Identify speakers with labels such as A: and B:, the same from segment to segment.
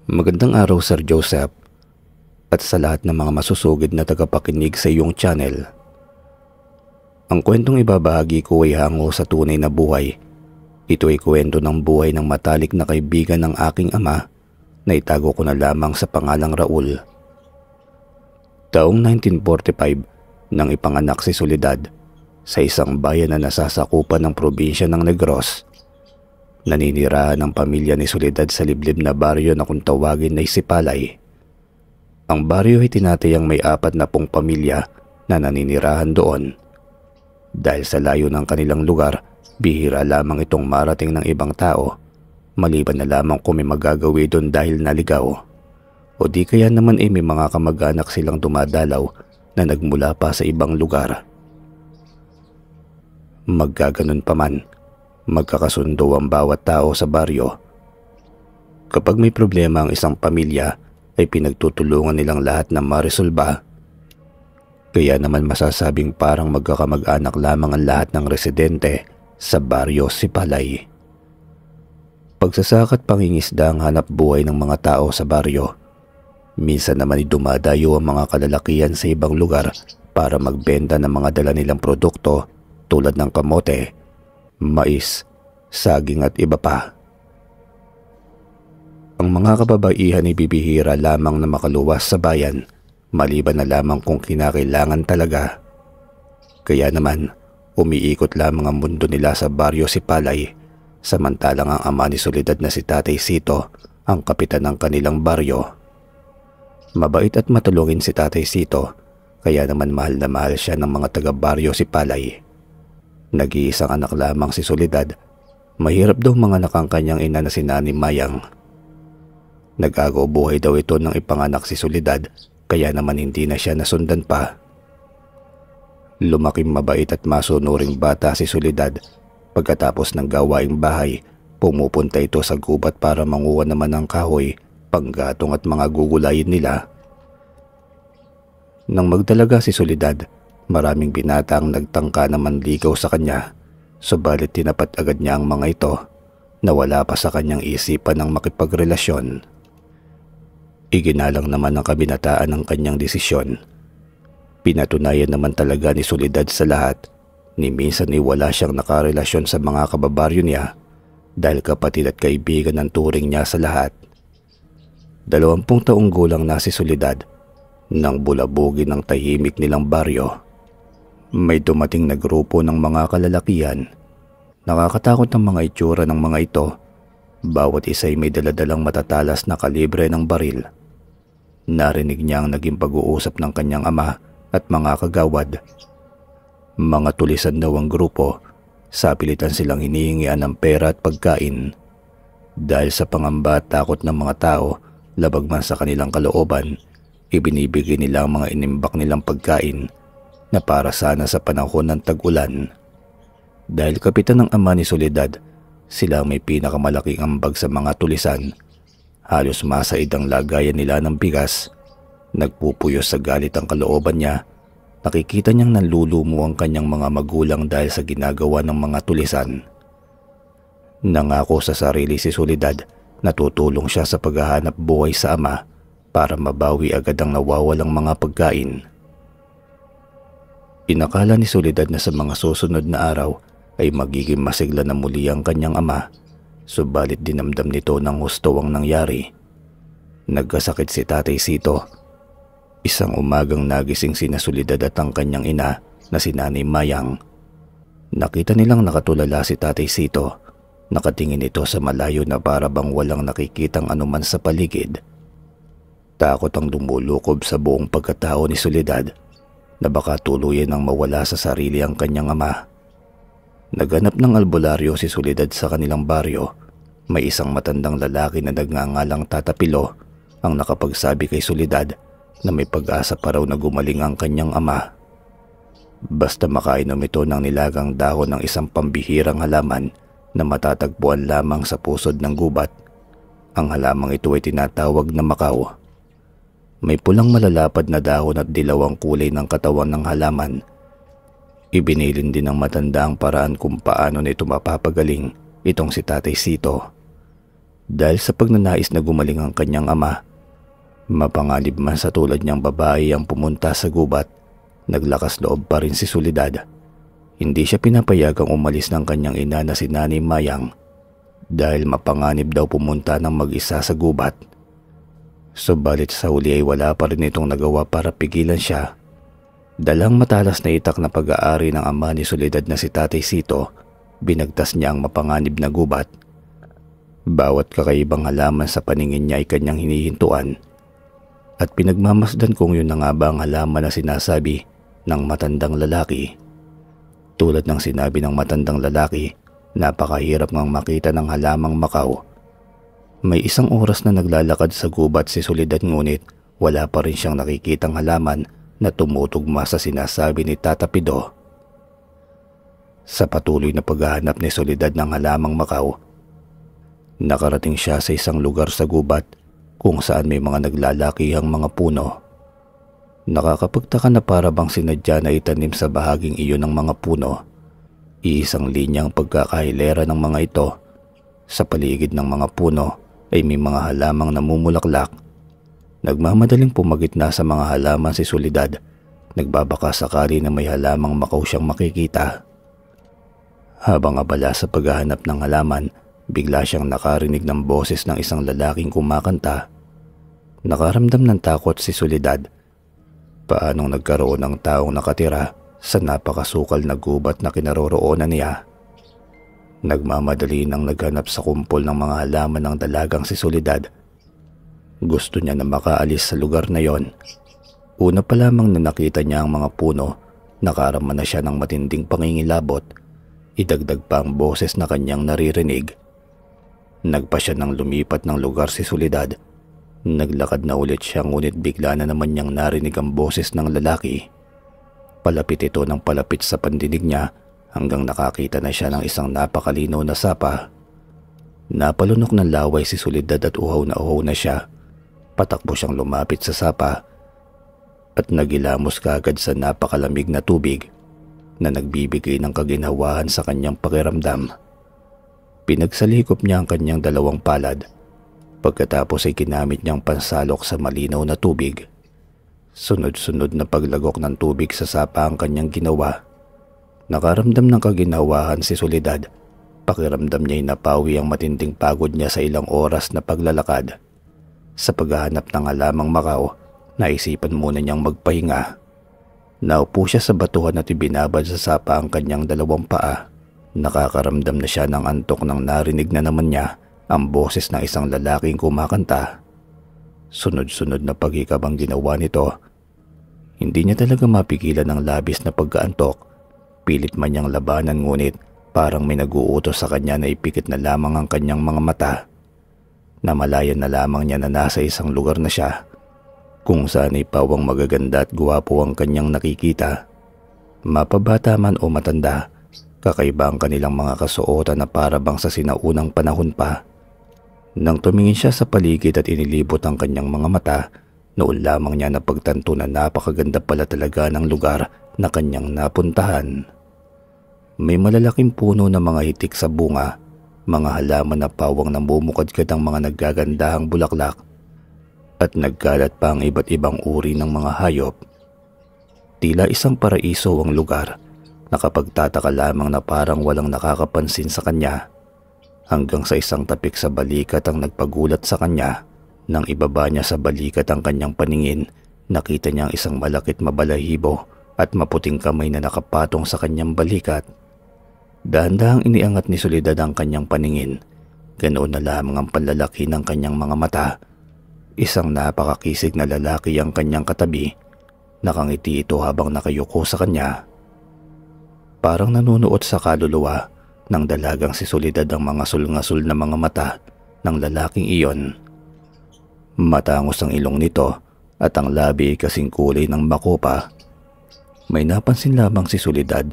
A: Magandang araw, Sir Joseph, at sa lahat ng mga masusugid na tagapakinig sa iyong channel. Ang kwentong ibabahagi ko ay hango sa tunay na buhay. Ito ay kwento ng buhay ng matalik na kaibigan ng aking ama na itago ko na lamang sa pangalang Raul. Taong 1945 nang ipanganak si Soledad sa isang bayan na nasasakupan ng probinsya ng Negros. Naninirahan ng pamilya ni Soledad sa liblib na baryo na kung tawagin ay Sipalay. Ang baryo ay tinatayang may 40 pamilya na naninirahan doon. Dahil sa layo ng kanilang lugar, bihira lamang itong marating ng ibang tao, maliban na lamang kung may magagawi doon dahil naligaw. O di kaya naman ay may mga kamag-anak silang dumadalaw na nagmula pa sa ibang lugar. Magkaganon pa man, magkakasundo ang bawat tao sa baryo. Kapag may problema ang isang pamilya, ay pinagtutulungan nilang lahat na maresolba. Kaya naman masasabing parang magkakamag-anak lamang ang lahat ng residente sa baryo Sipalay. Pagsasaka at pangingisda ang hanap buhay ng mga tao sa baryo. Minsan naman ay dumadayo ang mga kalalakihan sa ibang lugar para magbenta ng mga dala nilang produkto tulad ng kamote, mais, saging at iba pa. Ang mga kababaihan ay bibihira lamang na makaluwas sa bayan, maliban na lamang kung kinakailangan talaga. Kaya naman, umiikot lamang ang mundo nila sa baryo Sipalay, samantalang ang ama ni Soledad na si Tatay Sito ang kapitan ng kanilang baryo. Mabait at matulungin si Tatay Sito, kaya naman mahal na mahal siya ng mga taga-baryo Sipalay. Nag-iisang anak lamang si Soledad. Mahirap daw mga anak ang kanyang ina na si Nani Mayang. Nag-agaw buhay daw ito nang ipanganak si Soledad, kaya naman hindi na siya nasundan pa. Lumaking mabait at masunuring bata si Soledad. Pagkatapos ng gawaing bahay, pumupunta ito sa gubat para manguha naman ng kahoy, panggatong at mga gugulayin nila. Nang magdalaga si Soledad, maraming binata ang nagtangka na manligaw sa kanya, subalit tinapat agad niya ang mga ito na wala pa sa kanyang isipan ng makipagrelasyon. Iginalang naman ng kabinataan ang kanyang desisyon. Pinatunayan naman talaga ni Soledad sa lahat ni minsan ay wala siyang nakarelasyon sa mga kababaryo niya dahil kapatid at kaibigan ng turing niya sa lahat. 20 taong gulang na si Soledad nang bulabugin ng tahimik nilang baryo. May dumating na grupo ng mga kalalakihan. Nakakatakot ang mga itsura ng mga ito. Bawat isa ay may daladalang matatalas na kalibre ng baril. Narinig niya ang naging pag-uusap ng kanyang ama at mga kagawad. Mga tulisan daw ang grupo. Sa pilitan silang hinihingian ng pera at pagkain. Dahil sa pangamba at takot ng mga tao, labag man sa kanilang kalooban, ibinibigay nila ang mga inimbak nilang pagkain na para sana sa panahon ng tag-ulan. Dahil kapitan ng ama ni Soledad, sila may pinakamalaking ambag sa mga tulisan. Halos masaid ang lagayan nila ng bigas. Nagpupuyos sa galit ang kalooban niya. Nakikita niyang nanlulumo ang kanyang mga magulang dahil sa ginagawa ng mga tulisan. Nangako sa sarili si Soledad na tutulong siya sa paghahanap buhay sa ama para mabawi agad ang nawawalang mga pagkain. Inakala ni Soledad na sa mga susunod na araw ay magiging masigla na muli ang kanyang ama, subalit dinamdam nito ng husto ang nangyari. Nagkasakit si Tatay Sito. Isang umagang nagising sina Soledad at ang kanyang ina na si Nanay Mayang. Nakita nilang nakatulala si Tatay Sito. Nakatingin ito sa malayo na para bang walang nakikitang anuman sa paligid. Takot ang lumulukob sa buong pagkatao ni Soledad na baka tuluyan ang mawala sa sarili ang kanyang ama. Naganap ng albularyo si Soledad sa kanilang baryo. May isang matandang lalaki na nagngangalang Tata Pilo ang nakapagsabi kay Soledad na may pag-asa pa raw na gumaling ang kanyang ama. Basta makainom ito ng nilagang dahon ng isang pambihirang halaman na matatagpuan lamang sa pusod ng gubat. Ang halamang ito ay tinatawag na makaw. May pulang malalapad na dahon at dilaw ang kulay ng katawan ng halaman. Ibinilin din ng matanda ang paraan kung paano nito mapapagaling itong si Tatay Sito. Dahil sa pagnanais na gumaling ang kanyang ama, mapanganib man sa tulad niyang babae ang pumunta sa gubat, naglakas loob pa rin si Soledad. Hindi siya pinapayagang umalis ng kanyang ina na si Nanay Mayang dahil mapanganib daw pumunta ng mag-isa sa gubat. Subalit sa huli ay wala pa rin itong nagawa para pigilan siya. Dalang matalas na itak na pag-aari ng ama ni Soledad na si Tatay Sito, binagtas niya ang mapanganib na gubat. Bawat kakaibang halaman sa paningin niya ay kanyang hinihintuan at pinagmamasdan kung yun na nga ba ang halaman na sinasabi ng matandang lalaki. Tulad ng sinabi ng matandang lalaki, napakahirap ngang makita ng halamang Macao. May isang oras na naglalakad sa gubat si Soledad ngunit wala pa rin siyang nakikitang halaman na tumutugma sa sinasabi ni Tata Pido. Sa patuloy na paghahanap ni Soledad ng halamang Macao, nakarating siya sa isang lugar sa gubat kung saan may mga naglalakihang mga puno. Nakakapagtaka na para bang sinadya na itanim sa bahaging iyon ng mga puno. Iisang linyang pagkakahilera ng mga ito. Sa paligid ng mga puno ay may mga halamang namumulaklak. Nagmamadaling pumagitna sa mga halaman si Soledad. Nagbabaka sakali na may halamang Macao siyang makikita. Habang abala sa paghahanap ng halaman, bigla siyang nakarinig ng boses ng isang lalaking kumakanta. Nakaramdam ng takot si Soledad. Paanong nagkaroon ng taong nakatira sa napakasukal na gubat na kinaroroonan niya? Nagmamadali nang naghanap sa kumpol ng mga halaman ng dalagang si Soledad. Gusto niya na makaalis sa lugar na yon. Una pa lamang na nakita niya ang mga puno, nakarama na siya ng matinding pangingilabot. Idagdag pa ang boses na kanyang naririnig. Nagpa siya nang lumipat ng lugar si Soledad. Naglakad na ulit siya ngunit bigla na naman niyang narinig ang boses ng lalaki. Palapit ito ng palapit sa pandinig niya hanggang nakakita na siya ng isang napakalinaw na sapa. Napalunok ng laway si Soledad at uhaw na siya. Patakbo siyang lumapit sa sapa at nagilamos kaagad sa napakalamig na tubig na nagbibigay ng kaginhawahan sa kanyang pakiramdam. Pinagsalikop niya ang kanyang dalawang palad. Pagkatapos ay ginamit niyang pansalok sa malinaw na tubig. Sunod-sunod na paglagok ng tubig sa sapa ang kanyang ginawa. Nakaramdam ng kaginhawahan si Soledad. Pakiramdam niya'y napawi ang matinding pagod niya sa ilang oras na paglalakad. Sa paghahanap ng halamang Macao, naisipan muna niyang magpahinga. Naupo siya sa batuhan at ibinabad sa sapa ang kanyang dalawang paa. Nakakaramdam na siya ng antok nang narinig na naman niya ang boses ng isang lalaking kumakanta. Sunod-sunod na paghikab ang ginawa nito. Hindi niya talaga mapigilan ang labis na pagkaantok. Pilit man niyang labanan ngunit parang may nag-uutos sa kanya na ipikit na lamang ang kanyang mga mata. Namalayan na lamang niya na nasa isang lugar na siya kung saan ay pawang magaganda at guwapo ang kanyang nakikita. Mapabata man o matanda, kakaiba ang kanilang mga kasuotan na para bang sa sinaunang panahon pa. Nang tumingin siya sa paligid at inilibot ang kanyang mga mata, noon lamang niya napagtanto na napakaganda pala talaga ng lugar na kanyang napuntahan. May malalaking puno na mga hitik sa bunga, mga halaman na pawang namumukadkad ang mga naggagandahang bulaklak, at nagkalat pa ang iba't ibang uri ng mga hayop. Tila isang paraiso ang lugar. Nakapagtataka lamang na parang walang nakakapansin sa kanya. Hanggang sa isang tapik sa balikat ang nagpagulat sa kanya. Nang ibaba niya sa balikat ang kanyang paningin, nakita niya ang isang malakit mabalahibo at maputing kamay na nakapatong sa kanyang balikat. Dahan-dahang iniangat ni Soledad ang kanyang paningin. Ganoon na lamang ang panlalaki ng kanyang mga mata. Isang napakakisig na lalaki ang kanyang katabi. Nakangiti ito habang nakayuko sa kanya. Parang nanunuot sa kaluluwa ng dalagang si Soledad ang mga sul-ngasul na mga mata ng lalaking iyon. Matangos ang ilong nito at ang labi kasing kulay ng makopa. May napansin lamang si Soledad.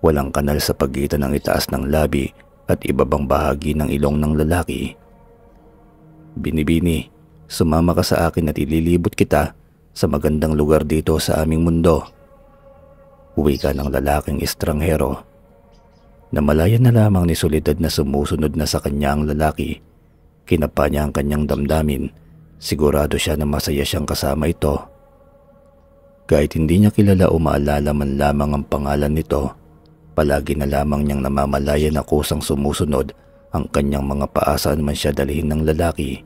A: Walang kanal sa pagitan ng itaas ng labi at ibabang bahagi ng ilong ng lalaki. "Binibini, sumama ka sa akin at ililibot kita sa magandang lugar dito sa aming mundo," wika ng lalaking estranghero. Namalayan na lamang ni Soledad na sumusunod na sa kanya ang lalaki. Kinapa niya ang kanyang damdamin. Sigurado siya na masaya siyang kasama ito. Kahit hindi niya kilala o maalala man lamang ang pangalan nito, palagi na lamang niyang namamalaya na kusang sumusunod ang kanyang mga paa saan man siya dalhin ng lalaki.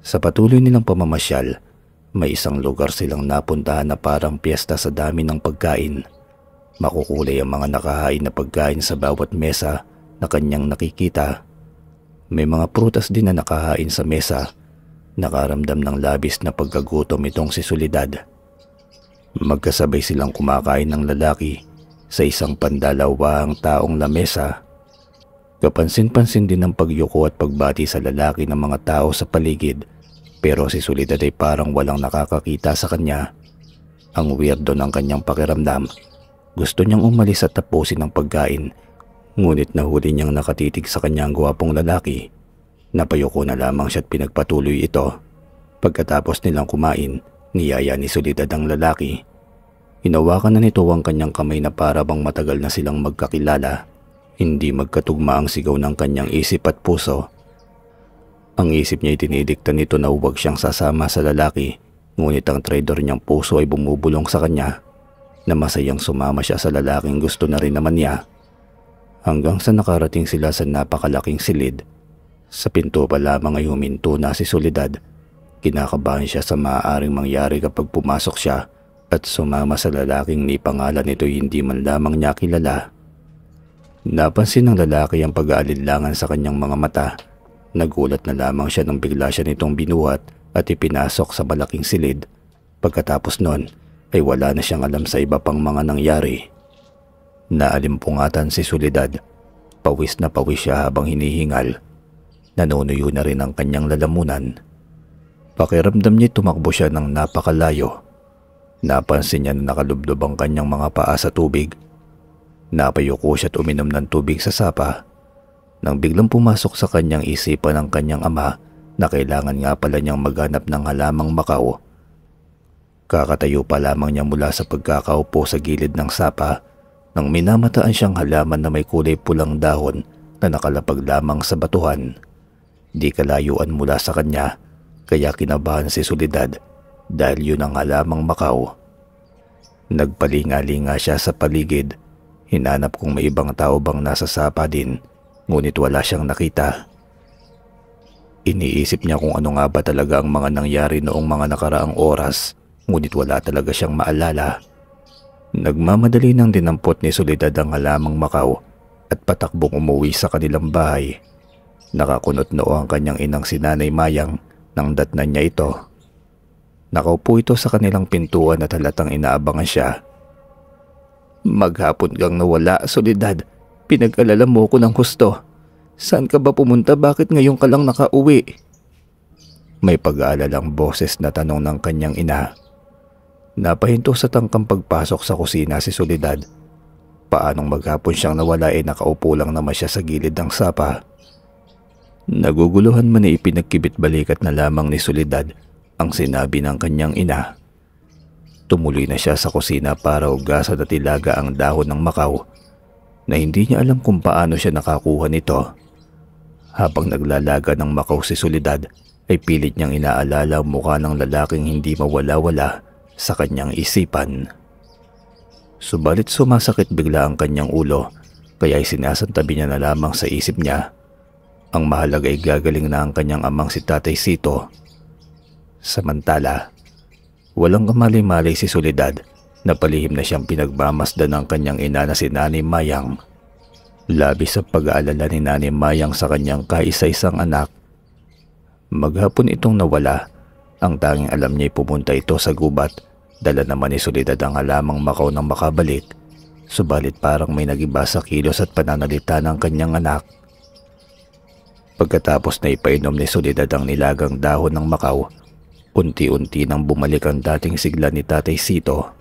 A: Sa patuloy nilang pamamasyal, may isang lugar silang napuntahan na parang piyesta sa dami ng pagkain. Makukulay ang mga nakahain na pagkain sa bawat mesa na kanyang nakikita. May mga prutas din na nakahain sa mesa. Nakaramdam ng labis na pagkagutom itong si Soledad. Magkasabay silang kumakain ng lalaki sa isang pandalawang taong lamesa. Kapansin-pansin din ang pagyuko at pagbati sa lalaki ng mga tao sa paligid, pero si Soledad ay parang walang nakakakita sa kanya. Ang weirdo ng kanyang pakiramdam. Gusto niyang umalis at tapusin ang pagkain, ngunit nahuli niyang nakatitig sa kanyang gwapong lalaki. Napayuko na lamang siya at pinagpatuloy ito. Pagkatapos nilang kumain, niyaya ni Soledad ang lalaki. Hinawakan na nito ang kanyang kamay na para bang matagal na silang magkakilala. Hindi magkatugma ang sigaw ng kanyang isip at puso. Ang isip niya ay tinidikta nito na huwag siyang sasama sa lalaki, ngunit ang traidor niyang puso ay bumubulong sa kanya na masayang sumama siya sa lalaking gusto na rin naman niya. Hanggang sa nakarating sila sa napakalaking silid. Sa pinto pa lamang ay huminto na si Soledad. Kinakabahan siya sa maaaring mangyari kapag pumasok siya at sumama sa lalaking ni pangalan nito hindi man lamang niya kilala. Napansin ng lalaki ang pag-aalinlangan sa kanyang mga mata. Nagulat na lamang siya nang bigla siya nitong binuhat at ipinasok sa malaking silid. Pagkatapos nun ay wala na siyang alam sa iba pang mga nangyari. Naalimpungatan si Soledad. Pawis na pawis siya habang hinihingal. Nanunuyo na rin ang kanyang lalamunan. Pakiramdam niya tumakbo siya ng napakalayo. Napansin niya na nakalublob ang kanyang mga paa sa tubig. Napayuko siya at uminom ng tubig sa sapa. Nang biglang pumasok sa kanyang isipan ang kanyang ama na kailangan nga pala niyang maghanap ng halamang Macao. Kakatayo pa lamang niya mula sa pagkakaupo sa gilid ng sapa nang minamataan siyang halaman na may kulay pulang dahon na nakalapag lamang sa batuhan. Di kalayuan mula sa kanya, kaya kinabahan si Soledad dahil yun ang halamang Macao. Nagpalinga-linga siya sa paligid. Hinanap kung may ibang tao bang nasa sapa din, ngunit wala siyang nakita. Iniisip niya kung ano nga ba talaga ang mga nangyari noong mga nakaraang oras, ngunit wala talaga siyang maalala. Nagmamadali nang dinampot ni Soledad ang halamang Macao at patakbong umuwi sa kanilang bahay. Nakakunot noo ang kanyang inang si Nanay Mayang nang datnan niya ito. Nakaupo ito sa kanilang pintuan at halatang inaabangan siya. "Maghapon kang nawala, Soledad. Pinag-alala mo ko ng husto. Saan ka ba pumunta? Bakit ngayon ka lang nakauwi?" May pag-aalalang boses na tanong ng kanyang ina. Napahinto sa tangkang pagpasok sa kusina si Soledad. Paanong maghapon siyang nawala nakaupo lang naman siya sa gilid ng sapa. Naguguluhan man ay ipinagkibit balikat na lamang ni Soledad ang sinabi ng kanyang ina. Tumuloy na siya sa kusina para hugasan at ilaga ang dahon ng Macao na hindi niya alam kung paano siya nakakuha nito. Habang naglalaga ng Macao si Soledad ay pilit niyang inaalala ang mukha ng lalaking hindi mawala-wala sa kanyang isipan. Subalit sumasakit bigla ang kanyang ulo kaya ay sinasantabi niya na lamang sa isip niya. Ang mahalaga ay gagaling na ang kanyang amang si Tatay Sito. Samantala, walang kamalay-malay si Soledad na palihim na siyang pinagmamasdan ng kanyang ina na si Nanay Mayang. Labis ang pag-aalala ni Nanay Mayang sa kanyang kaisa-isang anak. Maghapon itong nawala. Ang tanging alam niya ay pumunta ito sa gubat. Dala naman ni Soledad ang halamang Macao nang makabalik. Subalit parang may nagiba sa kilos at pananalita ng kanyang anak. Pagkatapos na ipainom ni Soledad ang nilagang dahon ng Macao, unti-unti nang bumalik ang dating sigla ni Tatay Sito.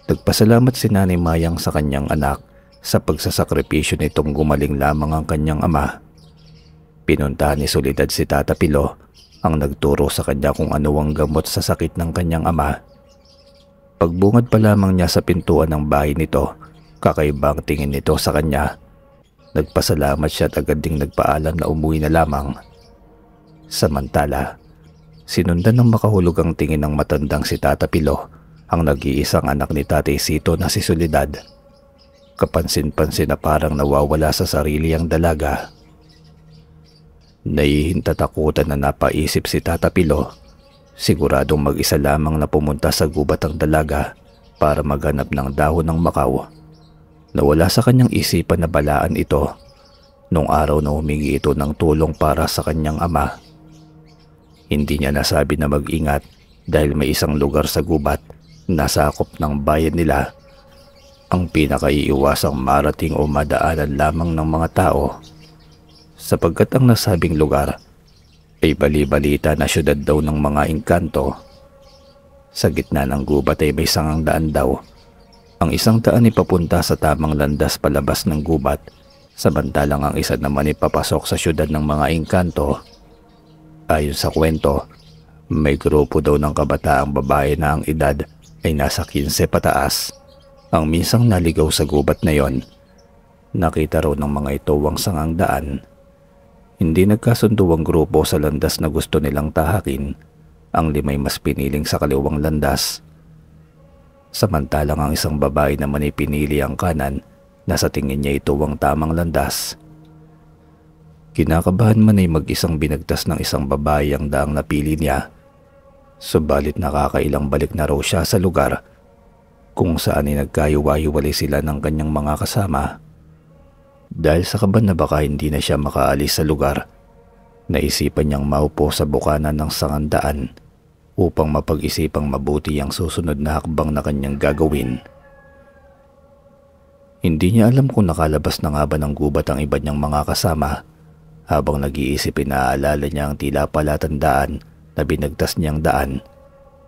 A: Nagpasalamat si Nanay Mayang sa kanyang anak sa pagsasakripisyo nitong gumaling lamang ang kanyang ama. Pinuntahan ni Soledad si Tata Pilo, ang nagturo sa kanya kung ano ang gamot sa sakit ng kanyang ama. Pagbungad pa lamang niya sa pintuan ng bahay nito, kakaiba ang tingin nito sa kanya. Nagpasalamat siya at agad ding nagpaalam na umuwi na lamang. Samantala, sinundan ng makahulog ang tingin ng matandang si Tata Pilo ang nag-iisang anak ni Tatay Sito na si Soledad. Kapansin-pansin na parang nawawala sa sarili ang dalaga. Nahihintatakutan na napaisip si Tata Pilo. Siguradong mag-isa lamang na pumunta sa gubat ang dalaga para maghanap ng dahon ng makaw. Nawala sa kanyang isipan na balaan ito nung araw na humingi ito ng tulong para sa kanyang ama. Hindi niya nasabi na mag-ingat dahil may isang lugar sa gubat na sakop ng bayan nila ang pinakaiiwasang marating o madaanan lamang ng mga tao, sapagkat ang nasabing lugar ay bali-balita na syudad daw ng mga engkanto. Sa gitna ng gubat ay may sangang daan daw. Ang isang daan ay papunta sa tamang landas palabas ng gubat, samantalang ang isa naman ay papasok sa syudad ng mga engkanto. Ayon sa kwento, may grupo daw ng kabataang babae na ang edad ay nasa 15 pataas ang minsang naligaw sa gubat na yon. Nakita raw ng mga ito ang sangang daan. Hindi nagkasundo ang grupo sa landas na gusto nilang tahakin. Ang limay mas piniling sa kaliwang landas. Samantalang ang isang babae naman ay pinili ang kanan na sa tingin niya ito ang tamang landas. Kinakabahan man ay mag-isang binagtas ng isang babae ang daang napili niya. Subalit nakakailang balik na raw siya sa lugar kung saan ay nagkayuwa-hiwalay sila ng kanyang mga kasama. Dahil sa kaban na baka hindi na siya makaalis sa lugar, naisipan niyang maupo sa bukana ng sangandaan upang mapag-isipang mabuti ang susunod na hakbang na kanyang gagawin. Hindi niya alam kung nakalabas na nga ba ng gubat ang iba niyang mga kasama. Habang nag-iisip, inaalala niya ang tila palatandaan na binagtas niyang daan.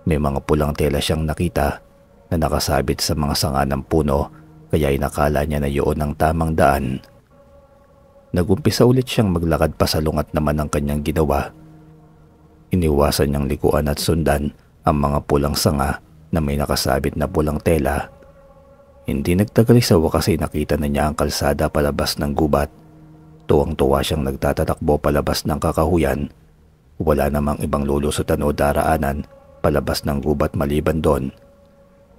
A: May mga pulang tela siyang nakita na nakasabit sa mga sanga ng puno, kaya inakala niya na yun ang tamang daan. Nagumpisa ulit siyang maglakad pasalungat naman ang kanyang ginawa. Iniwasan niyang likuan at sundan ang mga pulang sanga na may nakasabit na pulang tela. Hindi nagtagal sa wakas ay nakita na niya ang kalsada palabas ng gubat. Tuwang-tuwa siyang nagtatatakbo palabas ng kakahuyan. Wala namang ibang lulusutan o daraanan palabas ng gubat maliban doon.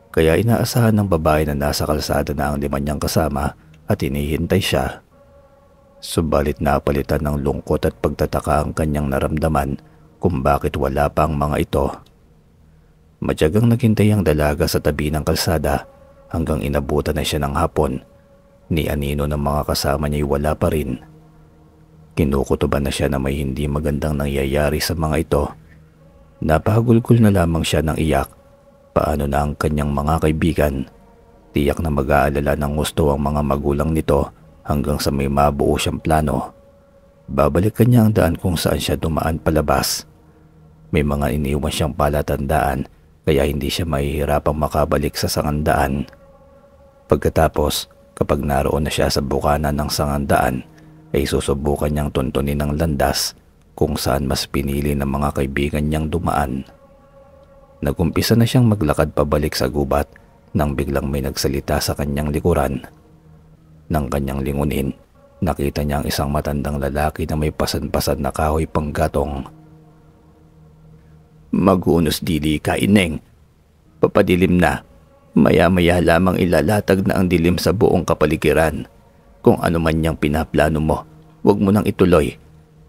A: Kaya inaasahan ng babae na nasa kalsada na ang lima niyang kasama at hinihintay siya. Subalit napalitan ng lungkot at pagtataka ang kanyang naramdaman kung bakit wala pa ang mga ito. Matyagang naghintay ang dalaga sa tabi ng kalsada hanggang inabutan na siya ng hapon. Ni anino ng mga kasama niya wala pa rin. Kinukutuban na siya na may hindi magandang nangyayari sa mga ito. Napahagulgol na lamang siya ng iyak. Paano na ang kanyang mga kaibigan? Tiyak na mag-aalala ng gusto ang mga magulang nito hanggang sa may mabuo siyang plano. Babalikan niya ang daan kung saan siya dumaan palabas. May mga iniwan siyang palatandaan kaya hindi siya mahihirapang makabalik sa sangandaan. Pagkatapos, kapag naroon na siya sa bukana ng sangandaan, ay susubukan niyang tuntunin ang landas kung saan mas pinili ng mga kaibigan niyang dumaan. Nagumpisa na siyang maglakad pabalik sa gubat nang biglang may nagsalita sa kanyang likuran. Nang kanyang lingunin, nakita niya ang isang matandang lalaki na may pasan-pasan na kahoy panggatong. "Mag-unos dili ka, ineng. Papadilim na. Maya-maya lamang ilalatag na ang dilim sa buong kapaligiran. Kung ano man niyang pinaplano mo, huwag mo nang ituloy.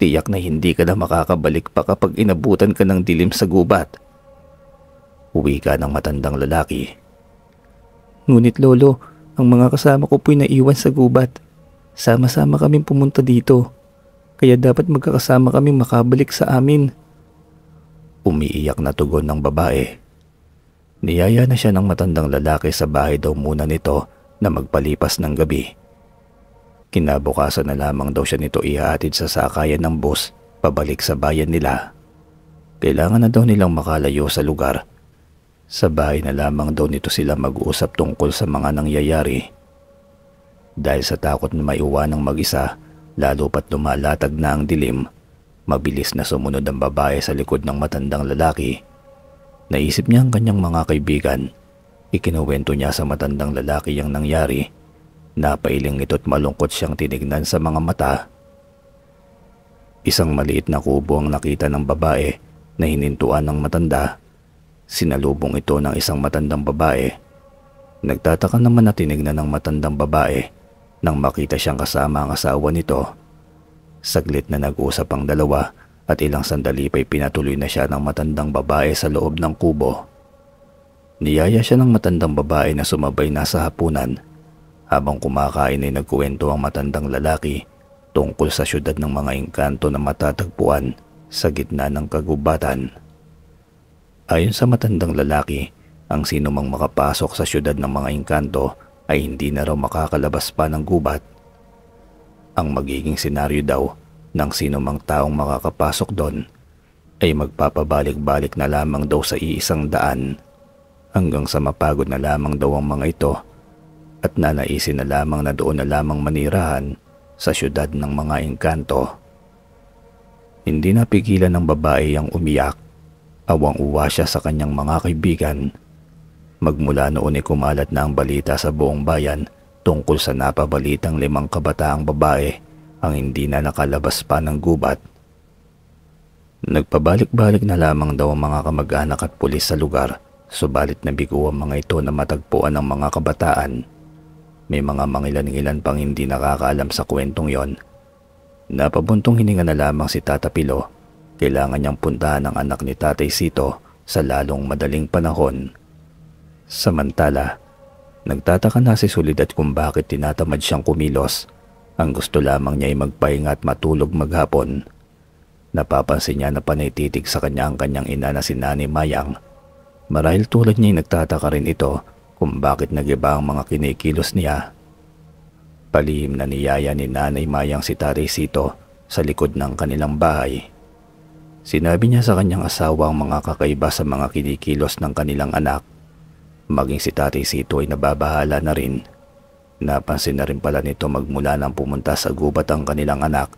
A: Tiyak na hindi ka na makakabalik pa kapag inabutan ka ng dilim sa gubat." Uwi ka ng matandang lalaki. "Ngunit lolo, ang mga kasama ko po'y naiwan sa gubat. Sama-sama kaming pumunta dito. Kaya dapat magkakasama kaming makabalik sa amin." Umiiyak na tugon ng babae. Niyaya na siya ng matandang lalaki sa bahay daw muna nito na magpalipas ng gabi. Kinabukasan na lamang daw siya nito ihahatid sa sakayan ng bus pabalik sa bayan nila. Kailangan na daw nilang makalayo sa lugar. Sa bahay na lamang daw nito sila mag-uusap tungkol sa mga nangyayari. Dahil sa takot na maiwanang mag-isa, lalo pat lumalatag na ang dilim, mabilis na sumunod ang babae sa likod ng matandang lalaki. Naisip niya ang kanyang mga kaibigan. Ikinuwento niya sa matandang lalaki ang nangyari. Napailing ito't malungkot siyang tinignan sa mga mata. Isang maliit na kubo ang nakita ng babae na hinintuan ng matanda. Sinalubong ito ng isang matandang babae. Nagtataka naman na tinignan ng matandang babae nang makita siyang kasama ang asawa nito. Saglit na nag-usap ang dalawa at ilang sandali pa'y pinatuloy na siya ng matandang babae sa loob ng kubo. Niyaya siya ng matandang babae na sumabay na sa hapunan. Habang kumakain ay nagkuwento ang matandang lalaki tungkol sa syudad ng mga engkanto na matatagpuan sa gitna ng kagubatan. Ayon sa matandang lalaki, ang sino mang makapasok sa syudad ng mga engkanto ay hindi na raw makakalabas pa ng gubat. Ang magiging senaryo daw ng sino mang taong makakapasok doon ay magpapabalik-balik na lamang daw sa iisang daan hanggang sa mapagod na lamang daw ang mga ito at nanaisin na lamang na doon na lamang manirahan sa syudad ng mga engkanto. Hindi napigilan ng babae ang umiyak. Awang-uwa siya sa kanyang mga kaibigan. Magmula noon ay kumalat na ang balita sa buong bayan tungkol sa napabalitang 5 kabataang babae ang hindi na nakalabas pa ng gubat. Nagpabalik-balik na lamang daw ang mga kamag-anak at pulis sa lugar, subalit nabigo ang mga ito na matagpuan ng mga kabataan. May mga mangilan-ngilan pang hindi nakakaalam sa kwentong yon. Napabuntong hininga na lamang si Tata Pilo. Kailangan niyang puntahan ang anak ni Tatay Sito sa lalong madaling panahon. Samantala, nagtataka na si Soledad kung bakit tinatamad siyang kumilos. Ang gusto lamang niya ay magpahinga at matulog maghapon. Napapansin niya na panaytitig sa kanya ang kanyang ina na si Nanay Mayang. Marahil tulad niya ay nagtataka rin ito kung bakit nagiba ang mga kinikilos niya. Palihim na niyaya ni Nanay Mayang si Tatay Sito sa likod ng kanilang bahay. Sinabi niya sa kanyang asawa ang mga kakaiba sa mga kinikilos ng kanilang anak. Maging si Tatay Sito ay nababahala na rin. Napansin na rin pala nito magmula nang pumunta sa gubat ang kanilang anak.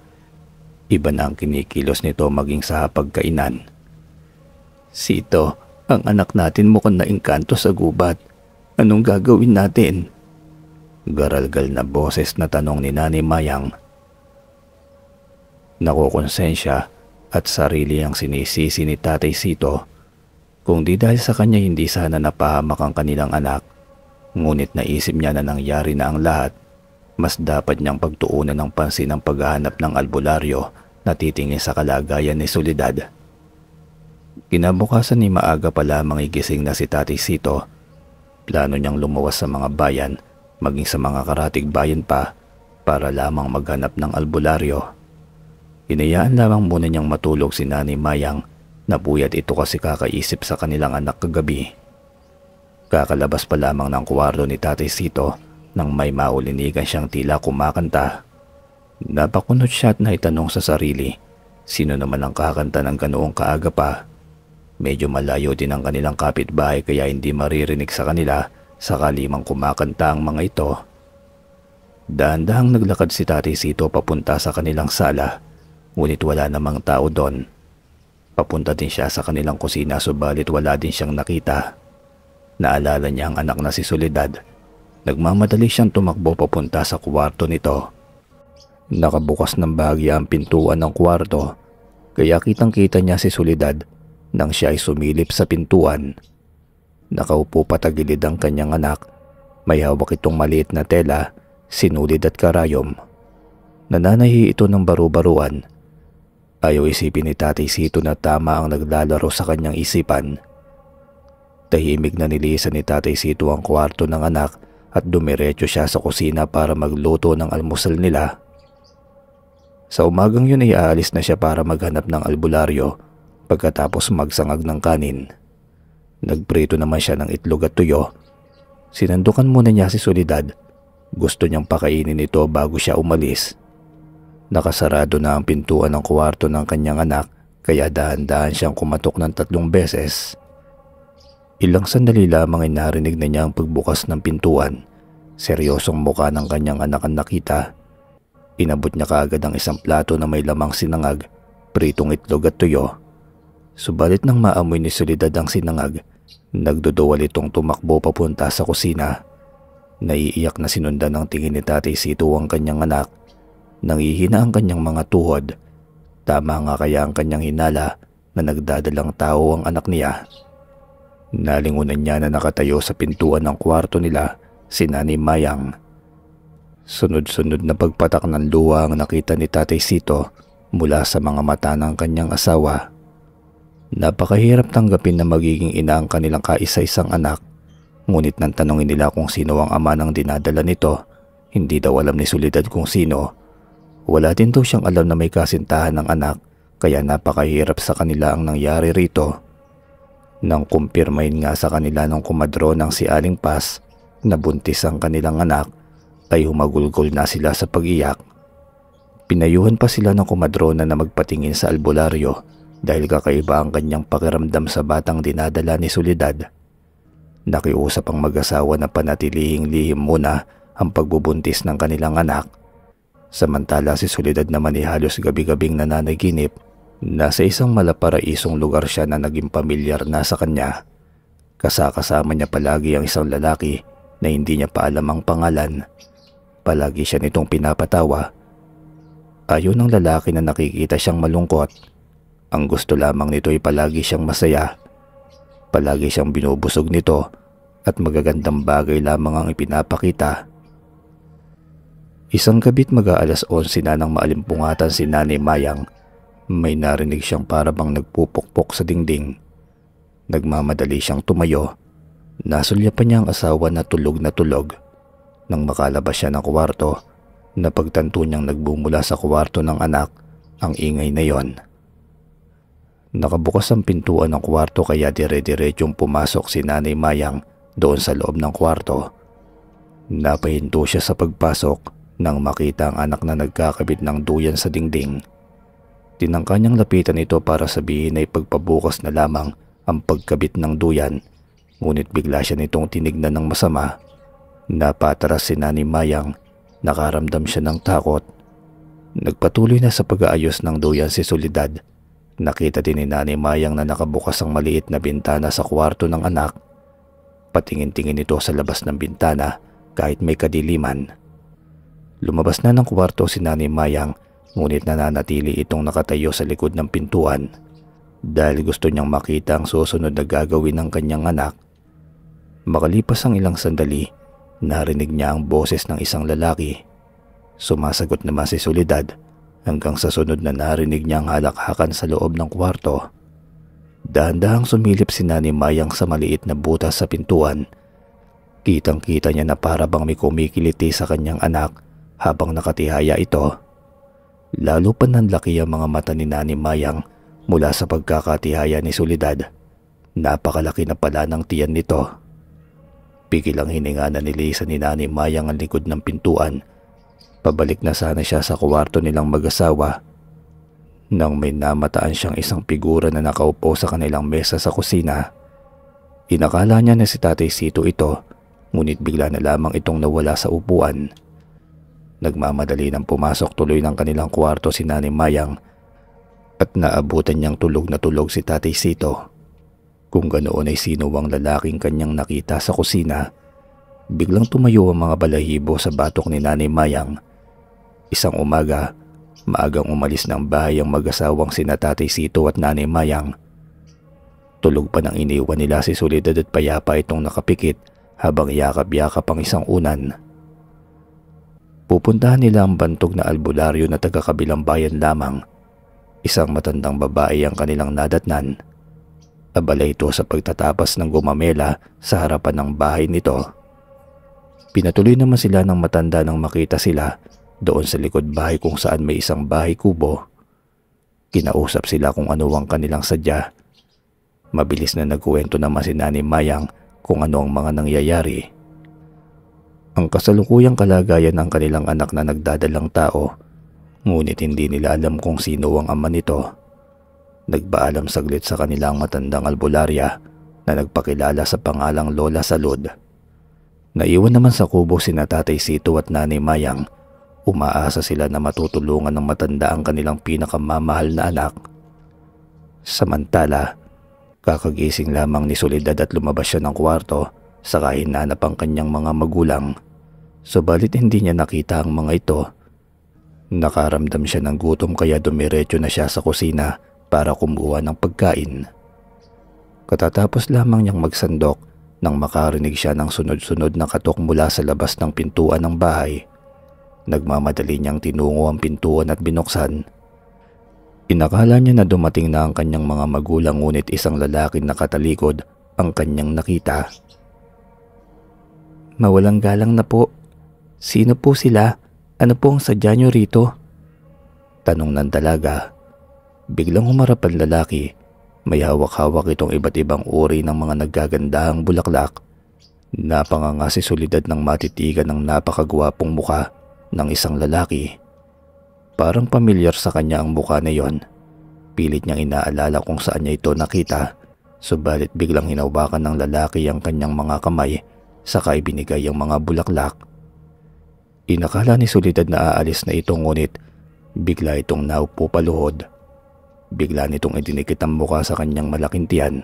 A: Iba na ang kinikilos nito maging sa hapagkainan. "Sito, ang anak natin mukhang naengkanto sa gubat. Anong gagawin natin?" Garalgal na boses na tanong ni Nanay Mayang. Nakokonsensya at sarili ang sinisisi ni Tatay Sito. Kung di dahil sa kanya hindi sana napahamak ang kanilang anak, ngunit naisip niya na nangyari na ang lahat, mas dapat niyang pagtuunan ng pansin ang paghahanap ng albularyo na titingin sa kalagayan ni Soledad. Kinabukasan ni maaga pa lamang igising na si Tatay Sito. Plano niyang lumuwas sa mga bayan, maging sa mga karatig bayan pa, para lamang maghanap ng albularyo. Hinayaan lamang muna niyang matulog si Nanay Mayang. Napuyat ito kasi kakaisip sa kanilang anak kagabi. Kakalabas pa lamang ng kwarto ni Tatay Sito nang may maulinigan siyang tila kumakanta. Napakunot siya at naitanong sa sarili, sino naman ang kakanta ng ganoong kaaga pa? Medyo malayo din ang kanilang kapitbahay kaya hindi maririnig sa kanila sakali mang kumakanta ang mga ito. Dahan-dahang naglakad si Tatay Sito papunta sa kanilang sala, ngunit wala namang tao doon. Papunta din siya sa kanilang kusina subalit wala din siyang nakita. Naalala niya ang anak na si Soledad. Nagmamadali siyang tumakbo papunta sa kwarto nito. Nakabukas ng bahagya ang pintuan ng kwarto, kaya kitang-kita niya si Soledad nang siya ay sumilip sa pintuan. Nakaupo patagilid ang kanyang anak. May hawak itong maliit na tela, sinulid at karayom. Nananahi ito ng baru-baruan. Ayaw isipin ni Tatay Sito na tama ang naglalaro sa kanyang isipan. Tahimik na nilisan ni Tatay Sito ang kwarto ng anak at dumiretso siya sa kusina para magluto ng almusal nila. Sa umagang yun ay aalis na siya para maghanap ng albularyo pagkatapos magsangag ng kanin. Nagprito naman siya ng itlog at tuyo. Sinandukan muna niya si Soledad. Gusto niyang pakainin ito bago siya umalis. Nakasarado na ang pintuan ng kwarto ng kanyang anak kaya dahan-dahan siyang kumatok ng 3 beses. Ilang sandali lamang ay narinig na niya ang pagbukas ng pintuan. Seryosong mukha ng kanyang anak ang nakita. Inabot niya kaagad ang isang plato na may lamang sinangag, pritong itlog at tuyo. Subalit nang maamoy ni Soledad ang sinangag, nagduduwal itong tumakbo papunta sa kusina. Naiiyak na sinundan ng tingin ni Tatay Sito ang kanyang anak. Nangihina ang kanyang mga tuhod. Tama nga kaya ang kanyang hinala na nagdadalang tao ang anak niya. Nalingunan niya na nakatayo sa pintuan ng kwarto nila si Nanay Mayang. Sunod-sunod na pagpatak ng luha ang nakita ni Tatay Sito mula sa mga mata ng kanyang asawa. Napakahirap tanggapin na magiging ina ang kanilang kaisa-isang anak, ngunit nang tanongin nila kung sino ang ama ng dinadala nito, hindi daw alam ni Soledad kung sino. Wala din daw siyang alam na may kasintahan ng anak, kaya napakahirap sa kanila ang nangyari rito. Nang kumpirmahin nga sa kanila ng kumadronang si Aling Paz na buntis ang kanilang anak, ay humagulgol na sila sa pag-iyak. Pinayuhan pa sila ng kumadrona na magpatingin sa albularyo dahil kakaiba ang kanyang pakiramdam sa batang dinadala ni Soledad. Nakiusap ang mag-asawa na panatilihing lihim muna ang pagbubuntis ng kanilang anak. Samantala si Soledad naman ay halos gabi-gabing nananaginip na sa isang malaparaisong lugar siya na naging pamilyar na sa kanya. Kasama niya palagi ang isang lalaki na hindi niya pa alam ang pangalan. Palagi siya nitong pinapatawa. Ayaw ng lalaki na nakikita siyang malungkot. Ang gusto lamang nito ay palagi siyang masaya. Palagi siyang binubusog nito at magagandang bagay lamang ang ipinapakita. Isang gabi't mag-aalas 11 na nang maalimpungatan si Nanay Mayang. May narinig siyang para bang nagpupukpok sa dingding. Nagmamadali siyang tumayo. Nasulyapan niya ang asawa na tulog. Nang makalabas siya ng kwarto, napagtanto niyang nagbumula sa kwarto ng anak ang ingay na yon. Nakabukas ang pintuan ng kwarto kaya dire-diretsong pumasok si Nanay Mayang doon sa loob ng kwarto. Napahinto siya sa pagpasok nang makita ang anak na nagkakabit ng duyan sa dingding. Tinangka niyang lapitan ito para sabihin ay pagpabukas na lamang ang pagkabit ng duyan, ngunit bigla siya nitong tinignan ng masama. Napatras si Nanay Mayang, nakaramdam siya ng takot. Nagpatuloy na sa pag-aayos ng duyan si Soledad. Nakita din ni Nanay Mayang na nakabukas ang maliit na bintana sa kwarto ng anak. Patingin-tingin ito sa labas ng bintana kahit may kadiliman. Lumabas na ng kwarto si Nanay Mayang, ngunit nananatili itong nakatayo sa likod ng pintuan dahil gusto niyang makita ang susunod na gagawin ng kanyang anak. Makalipas ang ilang sandali, narinig niya ang boses ng isang lalaki. Sumasagot naman si Soledad hanggang sa sunod na narinig niya ang halakhakan sa loob ng kwarto. Dahan-dahang sumilip si Nanay Mayang sa maliit na butas sa pintuan. Kitang-kita niya na para bang may kumikiliti sa kanyang anak habang nakatihaya ito. Lalo pa nanlaki ang mga mata ni Nanay Mayang mula sa pagkakatihaya ni Soledad. Napakalaki na pala ng tiyan nito. Pigil ang hininga na nilisan ni Nanay Mayang ang likod ng pintuan. Pabalik na sana siya sa kwarto nilang mag-asawa nang may namataan siyang isang figura na nakaupo sa kanilang mesa sa kusina. Inakala niya na si Tatay Sito ito, ngunit bigla na lamang itong nawala sa upuan. Nagmamadali nang pumasok tuloy ng kanilang kwarto si Nanay Mayang at naabutan niyang tulog na tulog si Tatay Sito. Kung ganoon ay sino ang lalaking kanyang nakita sa kusina. Biglang tumayo ang mga balahibo sa batok ni Nanay Mayang. Isang umaga, maagang umalis ng bahay ang mag-asawang sina Tatay Sito at Nanay Mayang. Tulog pa nang iniwan nila si Soledad at payapa itong nakapikit habang yakap-yakap ang isang unan. Pupuntahan nila ang bantog na albularyo na taga-kabilang bayan lamang. Isang matandang babae ang kanilang nadatnan. Abala ito sa pagtatapas ng gumamela sa harapan ng bahay nito. Pinatuloy naman sila ng matanda nang makita sila doon sa likod bahay kung saan may isang bahay kubo. Kinausap sila kung ano ang kanilang sadya. Mabilis na nagkuwento naman si Nanay Mayang kung ano ang mga nangyayari. Ang kasalukuyang kalagayan ng kanilang anak na nagdadalang tao, ngunit hindi nila alam kung sino ang ama nito. Nagpaalam saglit sa kanilang matandang albularya na nagpakilala sa pangalang Lola Salud. Naiwan naman sa kubo sina Tatay Sito at Nanay Mayang. Umaasa sila na matutulungan ng matanda ang kanilang pinakamamahal na anak. Samantala, kakagising lamang ni Soledad at lumabas siya ng kwarto saka hinanap ang kanyang mga magulang. Subalit hindi niya nakita ang mga ito. Nakaramdam siya ng gutom kaya dumiretso na siya sa kusina para kumuha ng pagkain. Katatapos lamang niyang magsandok nang makarinig siya ng sunod-sunod na katok mula sa labas ng pintuan ng bahay. Nagmamadali niyang tinungo ang pintuan at binuksan. Inakala niya na dumating na ang kanyang mga magulang ngunit isang lalaki na katalikod ang kanyang nakita. "Mawalang galang na po. Sino po sila? Ano po ang sadya niyo rito?" Tanong ng dalaga. Biglang humarap ang lalaki. May hawak-hawak itong iba't ibang uri ng mga naggagandahang bulaklak. Napanganga si Soledad ng matitigan ng napakagwapong muka ng isang lalaki. Parang pamilyar sa kanya ang muka na yon. Pilit niyang inaalala kung saan niya ito nakita, subalit biglang hinawakan ng lalaki ang kanyang mga kamay saka ibinigay ang mga bulaklak. Inakala ni Soledad na aalis na ito ngunit bigla itong naupo paluhod. Bigla nitong idinikit ang muka sa kanyang malaking tiyan.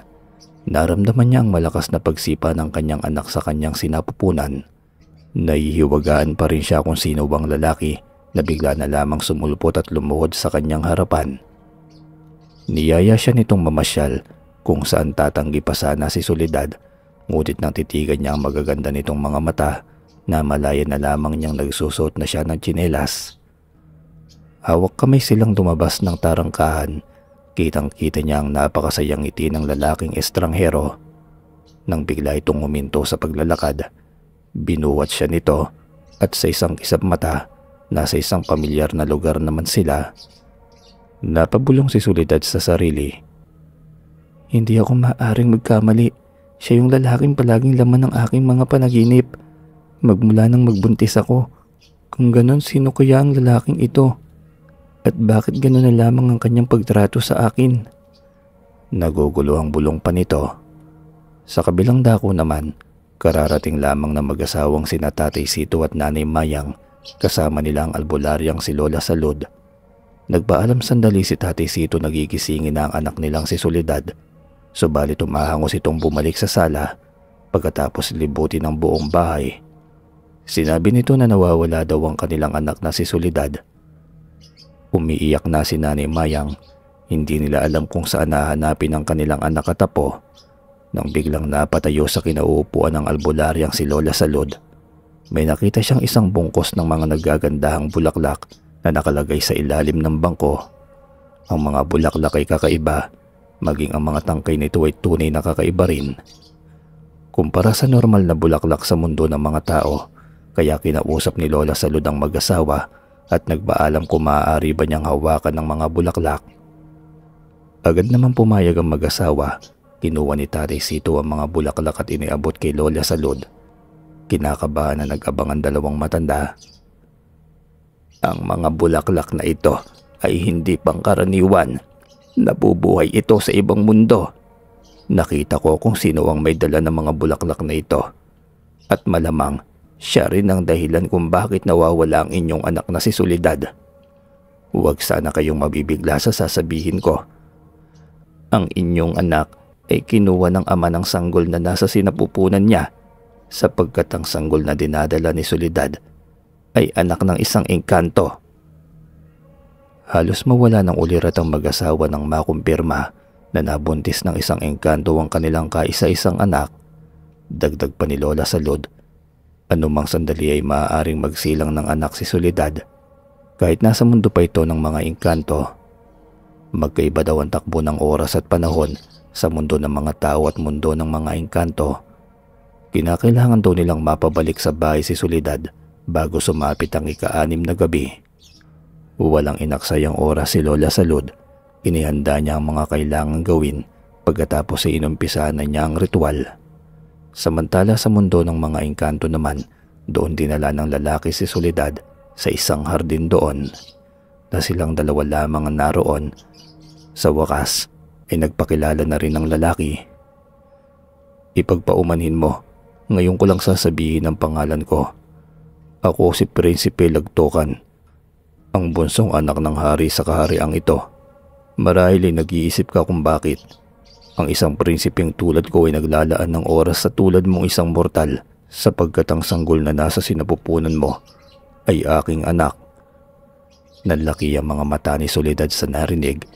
A: Naramdaman niya ang malakas na pagsipa ng kanyang anak sa kanyang sinapupunan. Nahihiwagaan pa rin siya kung sino bang lalaki na bigla na lamang sumulpot at lumuhod sa kanyang harapan. Niyaya siya nitong mamasyal kung saan tatanggi pa sana si Soledad, ngunit nang titigan niya ang magaganda nitong mga mata, namalaya na lamang niyang nagsusuot na siya ng tsinelas. Hawak kamay silang lumabas ng tarangkahan. Kitang-kita niya ang napakasayang ngiti ng lalaking estranghero. Nang bigla itong huminto sa paglalakad, binuwat siya nito at sa isang kisap mata, nasa isang pamilyar na lugar naman sila. Napabulong si Soledad sa sarili. "Hindi ako maaaring magkamali. Siya yung lalaking palaging laman ng aking mga panaginip. Magmula nang magbuntis ako. Kung ganon, sino kaya ang lalaking ito? At bakit gano'n na lamang ang kanyang pagtrato sa akin?" Nagugulo ang bulong pa nito. Sa kabilang dako naman, kararating lamang na mag-asawang sina Tatay Sito at Nanay Mayang, kasama nila ang albularyang si Lola Salud. Nagpaalam sandali si Tatay Sito na gigisingin na ang anak nilang si Soledad. Subalit umahangos itong bumalik sa sala pagkatapos libutin ang buong bahay. Sinabi nito na nawawala daw ang kanilang anak na si Soledad. Umiiyak na si Nanay Mayang. Hindi nila alam kung saan nahanapin ang kanilang anak at apo nang biglang napatayo sa kinauupuan ng albularyang si Lola Salud. May nakita siyang isang bungkos ng mga naggagandahang bulaklak na nakalagay sa ilalim ng bangko. Ang mga bulaklak ay kakaiba, maging ang mga tangkay nito ay tunay na kakaiba rin. Kumpara sa normal na bulaklak sa mundo ng mga tao, kaya kinausap ni Lola Salud ang mag-asawa at nagpaalam kung maaari ba niyang hawakan ng mga bulaklak. Agad naman pumayag ang mag-asawa. Kinuha ni Tatay Sito ang mga bulaklak at iniabot kay Lola Salud. Kinakabahan na nag-abang ang dalawang matanda. "Ang mga bulaklak na ito ay hindi pangkaraniwan. Nabubuhay ito sa ibang mundo. Nakita ko kung sino ang may dala ng mga bulaklak na ito. At malamang siya rin ang dahilan kung bakit nawawala ang inyong anak na si Soledad. Huwag sana kayong mabibigla sa sasabihin ko. Ang inyong anak ay kinuha ng ama ng sanggol na nasa sinapupunan niya, sapagkat ang sanggol na dinadala ni Soledad ay anak ng isang engkanto." Halos mawala ng ulirat ang mag-asawa nang makumpirma na nabuntis ng isang engkanto ang kanilang kaisa-isang anak. Dagdag pa ni Lola Salud, anumang sandali ay maaaring magsilang ng anak si Soledad. Kahit nasa mundo pa ito ng mga engkanto, magkaiba daw ang takbo ng oras at panahon sa mundo ng mga tao at mundo ng mga engkanto. Kinakailangan daw nilang mapabalik sa bahay si Soledad bago sumapit ang ika-6 na gabi. Walang inaksayang oras si Lola Salud. Inihanda niya ang mga kailangang gawin pagkatapos ay inumpisahan na niya ang ritual. Samantala sa mundo ng mga engkanto naman, doon dinala ng lalaki si Soledad sa isang hardin doon. Na silang dalawa lamang ang naroon. Sa wakas ay nagpakilala na rin ang lalaki. "Ipagpaumanhin mo, ngayon ko lang sasabihin ang pangalan ko. Ako si Prinsipe Lagtokan, ang bunsong anak ng hari sa kahariang ito. Marahil ay nag-iisip ka kung bakit ang isang prinsipeng tulad ko ay naglalaan ng oras sa tulad mong isang mortal, sapagkat ang sanggol na nasa sinapupunan mo ay aking anak. Nanlaki ang mga mata ni Soledad sa narinig.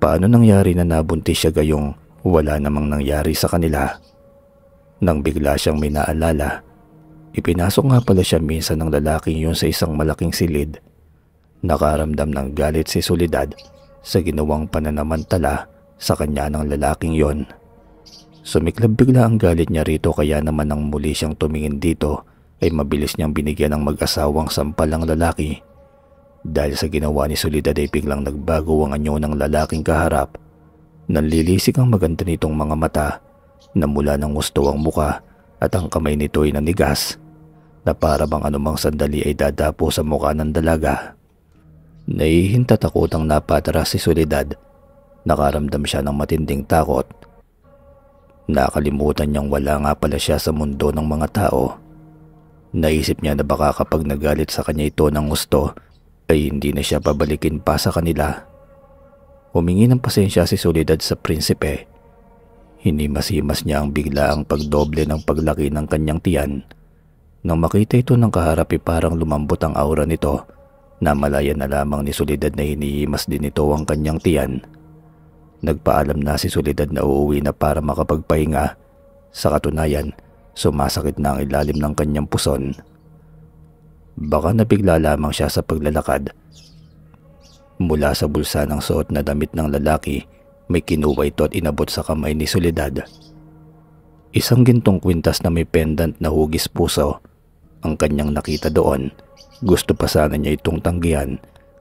A: Paano nangyari na nabuntis siya gayong wala namang nangyari sa kanila? Nang bigla siyang may naalala, ipinasok nga pala siya minsan ng lalaking yun sa isang malaking silid. Nakaramdam ng galit si Soledad sa ginawang pananamantala sa kanya ng lalaking yon. Sumiklab bigla ang galit niya rito, kaya naman nang muli siyang tumingin dito ay mabilis niyang binigyan ng mag-asawang sampal ang lalaki. Dahil sa ginawa ni Soledad ay biglang nagbago ang anyo ng lalaking kaharap. Nanlilisik ang maganda nitong mga mata, na mula ng gusto ang muka at ang kamay nito ay nanigas na para bang anumang sandali ay dadapo sa mukha ng dalaga. Nahihintatakot ang napatras si Soledad. Nakaramdam siya ng matinding takot. Nakalimutan niyang wala nga pala siya sa mundo ng mga tao. Naisip niya na baka kapag nagalit sa kanya ito ng gusto ay hindi na siya pabalikin pa sa kanila. Humingi ng pasensya si Soledad sa prinsipe. Hinimasimas niya ang biglaang pagdoble ng paglaki ng kanyang tiyan. Nang makita ito ng kaharap ay parang lumambot ang aura nito. Namalaya na lamang ni Soledad na hinihimas din ito ang kanyang tiyan. Nagpaalam na si Soledad na uuwi na para makapagpahinga. Sa katunayan, sumasakit na ang ilalim ng kanyang puson. Baka nabigla lamang siya sa paglalakad. Mula sa bulsa ng suot na damit ng lalaki, may kinuha ito at inabot sa kamay ni Soledad. Isang gintong kwintas na may pendant na hugis puso ang kanyang nakita doon. Gusto pa sana niya itong tanggihan,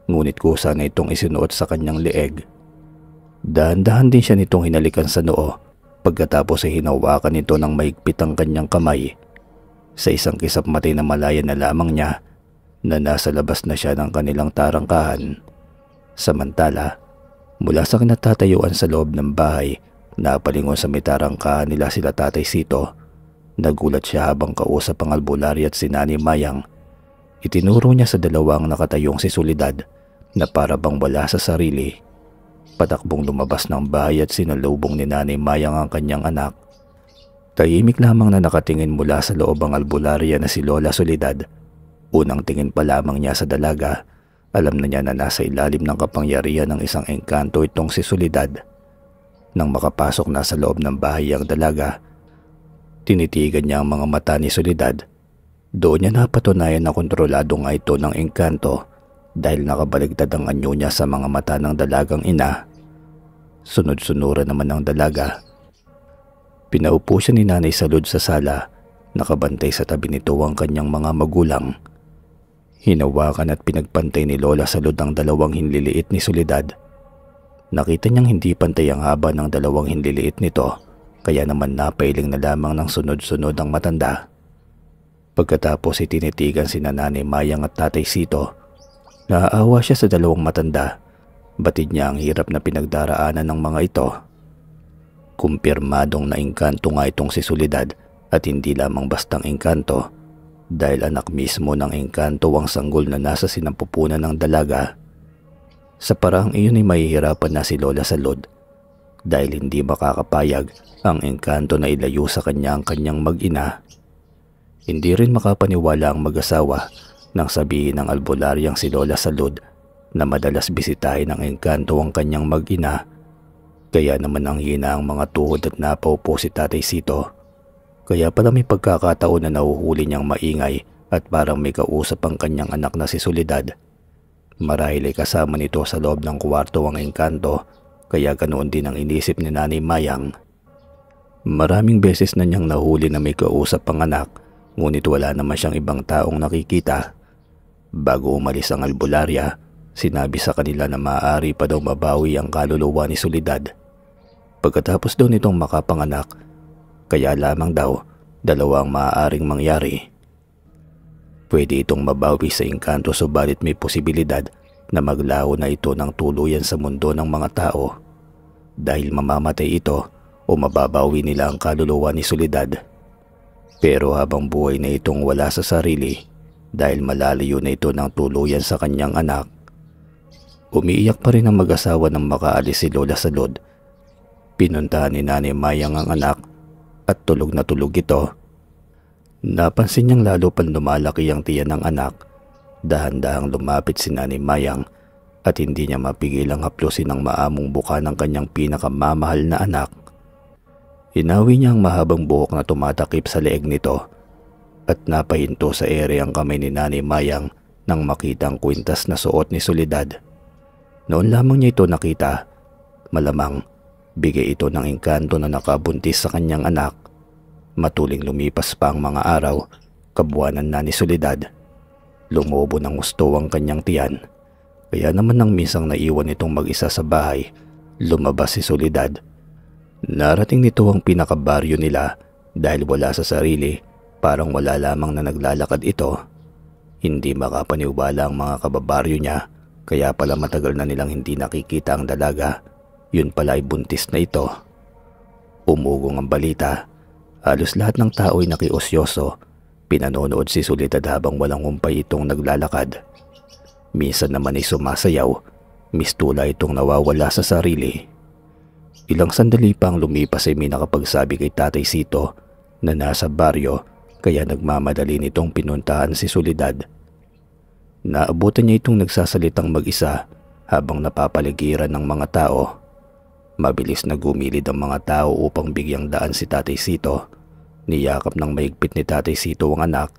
A: ngunit kusa na itong isinuot sa kanyang leeg. Dahan-dahan din siya nitong hinalikan sa noo, pagkatapos ay hinawakan nito ng mahigpit ang kanyang kamay. Sa isang kisap matay na malaya na lamang niya na nasa labas na siya ng kanilang tarangkahan. Samantala, mula sa kinatatayuan sa loob ng bahay, napalingon sa may tarangkahan nila sila Tatay Sito. Nagulat siya habang kausap ang albularya at si Nanay Mayang. Itinuro niya sa dalawang nakatayong si Soledad na para bang wala sa sarili. Patakbong lumabas ng bahay at sinalubong ni Nanay Mayang ang kanyang anak. Tahimik lamang na nakatingin mula sa loob ang albularya na si Lola Soledad. Unang tingin pa lamang niya sa dalaga, alam na niya na nasa ilalim ng kapangyarihan ng isang engkanto itong si Soledad. Nang makapasok na sa loob ng bahay ang dalaga, tinitigan niya ang mga mata ni Soledad. Doon niya napatunayan na kontrolado nga ito ng engkanto dahil nakabaligtad ang anyo niya sa mga mata ng dalagang ina. Sunod-sunuran naman ang dalaga. Pinaupo siya ni Nanay Salud sa sala, nakabantay sa tabi nito ang kanyang mga magulang. Hinawakan at pinagpantay ni Lola Salud ang dalawang hinliliit ni Soledad. Nakita niyang hindi pantay ang haba ng dalawang hinliliit nito, kaya naman napailing na lamang ng sunod-sunod ang matanda. Pagkatapos itinitigan si Nanay Mayang at Tatay Sito. Naaawa siya sa dalawang matanda. Batid niya ang hirap na pinagdaraanan ng mga ito. Kumpirmadong na engkanto nga itong si Soledad at hindi lamang bastang engkanto, dahil anak mismo ng engkanto ang sanggol na nasa sinampupunan ng dalaga. Sa paraang iyon ay mahihirapan na si Lola Salud dahil hindi makakapayag ang engkanto na ilayo sa kanya ang kanyang mag-ina. Hindi rin makapaniwala ang mag-asawa nang sabihin ng albularyang si Lola Salud na madalas bisitahin ng engkanto ang kanyang mag-ina. Kaya naman ang hina ang mga tuhod at napaupo si Tatay Sito. Kaya pala may pagkakataon na nahuhuli niyang maingay at parang may kausap ang kanyang anak na si Soledad. Marahil ay kasama nito sa loob ng kwarto ang engkanto, kaya ganoon din ang inisip ni Nanay Mayang. Maraming beses na niyang nahuli na may kausap ang anak, ngunit wala naman siyang ibang taong nakikita. Bago umalis ang albularya, sinabi sa kanila na maaari pa daw mabawi ang kaluluwa ni Soledad. Pagkatapos daw nitong makapanganak, kaya lamang daw dalawa ang maaaring mangyari. Pwede itong mabawi sa engkanto, subalit may posibilidad na maglaho na ito ng tuluyan sa mundo ng mga tao dahil mamamatay ito o mababawi nila ang kaluluwa ni Soledad. Pero habang buhay na itong wala sa sarili dahil malalayo na ito ng tuluyan sa kanyang anak. Umiiyak pa rin ang mag-asawa nang makaalis si Lola Salud. Pinuntahan ni Nanay Mayang ang anak at tulog na tulog ito. Napansin niyang lalo pang lumalaki ang tiyan ng anak. Dahan-dahang lumapit si Nanay Mayang at hindi niya mapigilang haplusin ang maamong buka ng kanyang pinakamamahal na anak. Hinawi niya ang mahabang buhok na tumatakip sa leeg nito at napahinto sa ere ang kamay ni Nanay Mayang nang makita ang kwintas na suot ni Soledad. Noon lamang niya ito nakita, malamang bigay ito ng engkanto na nakabuntis sa kanyang anak. Matuling lumipas pa ang mga araw, kabuwanan na ni Soledad. Lumobo ng gusto ang kanyang tiyan. Kaya naman nang minsang naiwan itong mag-isa sa bahay, lumabas si Soledad. Narating nito ang pinakabaryo nila dahil wala sa sarili, parang wala lamang na naglalakad ito. Hindi makapaniwala ang mga kababaryo niya, kaya pala matagal na nilang hindi nakikita ang dalaga. Yun pala ay buntis na ito. Umugong ang balita. Halos lahat ng tao ay nakiosyoso. Pinanonood si Soledad habang walang humpay itong naglalakad. Minsan naman ay sumasayaw. Mistula itong nawawala sa sarili. Ilang sandali pa ang lumipas ay may nakapagsabi kay Tatay Sito na nasa baryo, kaya nagmamadali nitong pinuntahan si Soledad. Naabutan niya itong nagsasalitang mag-isa habang napapaligiran ng mga tao. Mabilis na gumilid ang mga tao upang bigyang daan si Tatay Sito. Niyakap ng mahigpit ni Tatay Sito ang anak,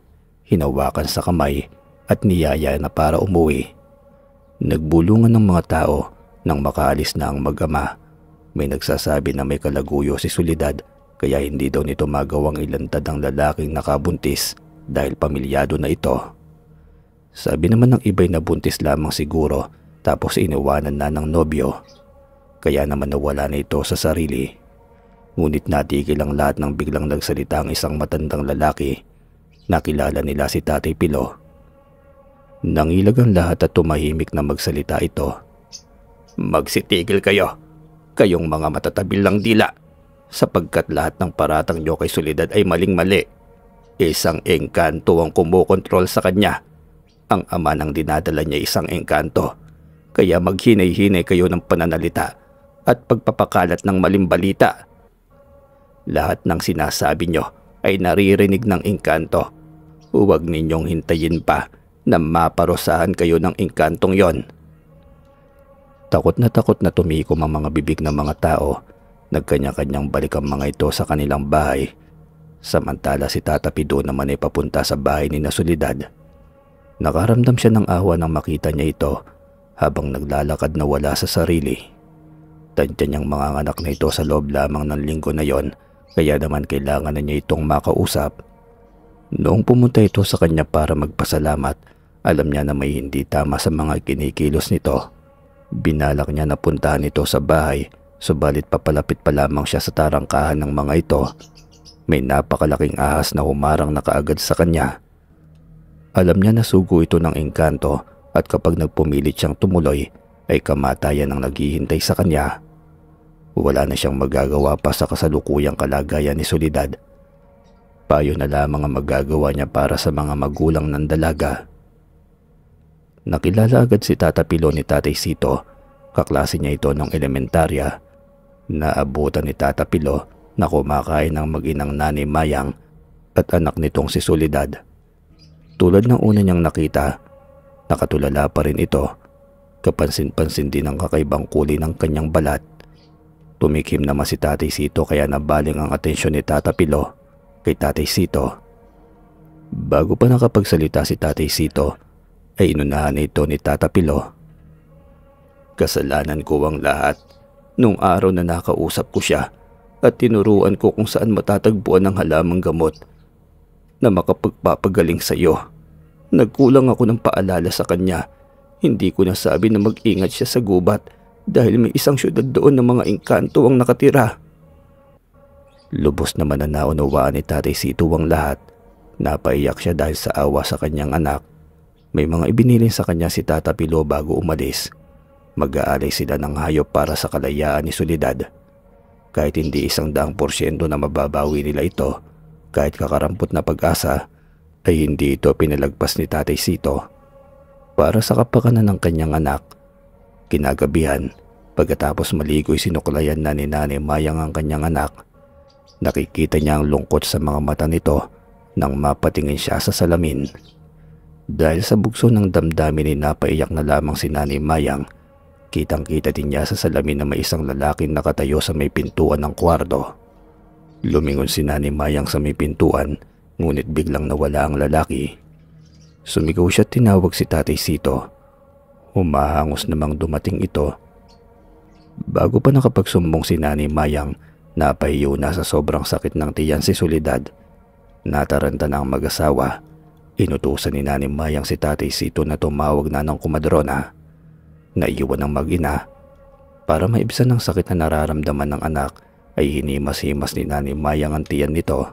A: hinawakan sa kamay at niyaya na para umuwi. Nagbulungan ng mga tao nang makaalis na ang mag-ama. May nagsasabi na may kalaguyo si Soledad kaya hindi daw nito magawang ilantad ang lalaking nakabuntis dahil pamilyado na ito. Sabi naman ng iba'y nabuntis lamang siguro tapos iniwanan na ng nobyo. Kaya naman nawala na ito sa sarili. Ngunit natigil ang lahat ng biglang nagsalita ang isang matandang lalaki. Nakilala nila si Tatay Pilo. Nangilag ang lahat at tumahimik na magsalita ito. "Magsitigil kayo, kayong mga matatabil lang dila, sapagkat lahat ng paratang nyo kay Soledad ay maling-mali. Isang engkanto ang kumukontrol sa kanya. Ang ama nang dinadala niya isang engkanto, kaya maghinay-hinay kayo ng pananalita at pagpapakalat ng maling balita. Lahat ng sinasabi nyo ay naririnig ng engkanto. Huwag ninyong hintayin pa na maparusahan kayo ng engkantong yon." Takot na tumikom ang mga bibig ng mga tao. Nagkanya-kanyang balik ang mga ito sa kanilang bahay. Samantala si Tata Pido naman ay papunta sa bahay ni Soledad. Nakaramdam siya ng awa nang makita niya ito habang naglalakad na wala sa sarili. Tantya niyang mga anak na ito sa loob lamang ng linggo na yon, kaya naman kailangan na niya itong makausap. Noong pumunta ito sa kanya para magpasalamat, alam niya na may hindi tama sa mga kinikilos nito. Binalak niya na puntahan ito sa bahay, subalit papalapit pa lamang siya sa tarangkahan ng mga ito. May napakalaking ahas na humarang na kaagad sa kanya. Alam niya na sugo ito ng engkanto at kapag nagpumilit siyang tumuloy ay kamatayan ang naghihintay sa kanya. Wala na siyang magagawa pa sa kasalukuyang kalagayan ni Soledad. Payo na lamang ang magagawa niya para sa mga magulang ng dalaga. Nakilala agad si Tata Pilo ni Tatay Sito. Kaklase niya ito ng elementarya. Naabutan ni Tata Pilo na kumakain ng mag-inang Nanay Mayang at anak nitong si Soledad. Tulad ng una niyang nakita, nakatulala pa rin ito. Kapansin-pansin din ang kakaibang kulay ng kanyang balat. Tumikim naman si Tatay Sito kaya nabaling ang atensyon ni Tata Pilo kay Tatay Sito. Bago pa nakapagsalita si Tatay Sito, ay inunahan ito ni Tata Pilo. "Kasalanan ko ang lahat. Nung araw na nakausap ko siya at tinuruan ko kung saan matatagpuan ang halamang gamot na makapagpapagaling sa iyo. Nagkulang ako ng paalala sa kanya. Hindi ko nasabi na mag-ingat siya sa gubat dahil may isang syudad doon ng mga engkanto ang nakatira." Lubos naman na naunawaan ni Tatay Sito ang lahat. Napaiyak siya dahil sa awa sa kanyang anak. May mga ibinilin sa kanya si Tata Pilo bago umalis. Mag-aalay sila ng hayop para sa kalayaan ni Soledad. Kahit hindi 100% na mababawi nila ito, kahit kakarampot na pag-asa, ay hindi ito pinalagpas ni Tatay Sito. Para sa kapakanan ng kanyang anak, kinagabihan, pagkatapos maligo'y sinuklayan na ni Nanay Mayang ang kanyang anak. Nakikita niya ang lungkot sa mga mata nito nang mapatingin siya sa salamin. Dahil sa bugso ng damdamin ay napaiyak na lamang si Nanay Mayang. Kitang-kita din niya sa salamin na may isang lalaking nakatayo sa may pintuan ng kwarto. Lumingon si Nanay Mayang sa may pintuan, ngunit biglang nawala ang lalaki. Sumigaw siya at tinawag si Tatay Sito. Humahangos namang dumating ito. Bago pa nakapagsumbong si Nanay Mayang, napahiyo na sa sobrang sakit ng tiyan si Soledad. Nataranta na ang mag-asawa. Inutusan ni Nanay Mayang si Tatay Sito na tumawag na ng kumadrona. Naiwan ang mag-ina. Para maibsan ang sakit na nararamdaman ng anak, ay hinimas-himas ni Nanay Mayang ang tiyan nito.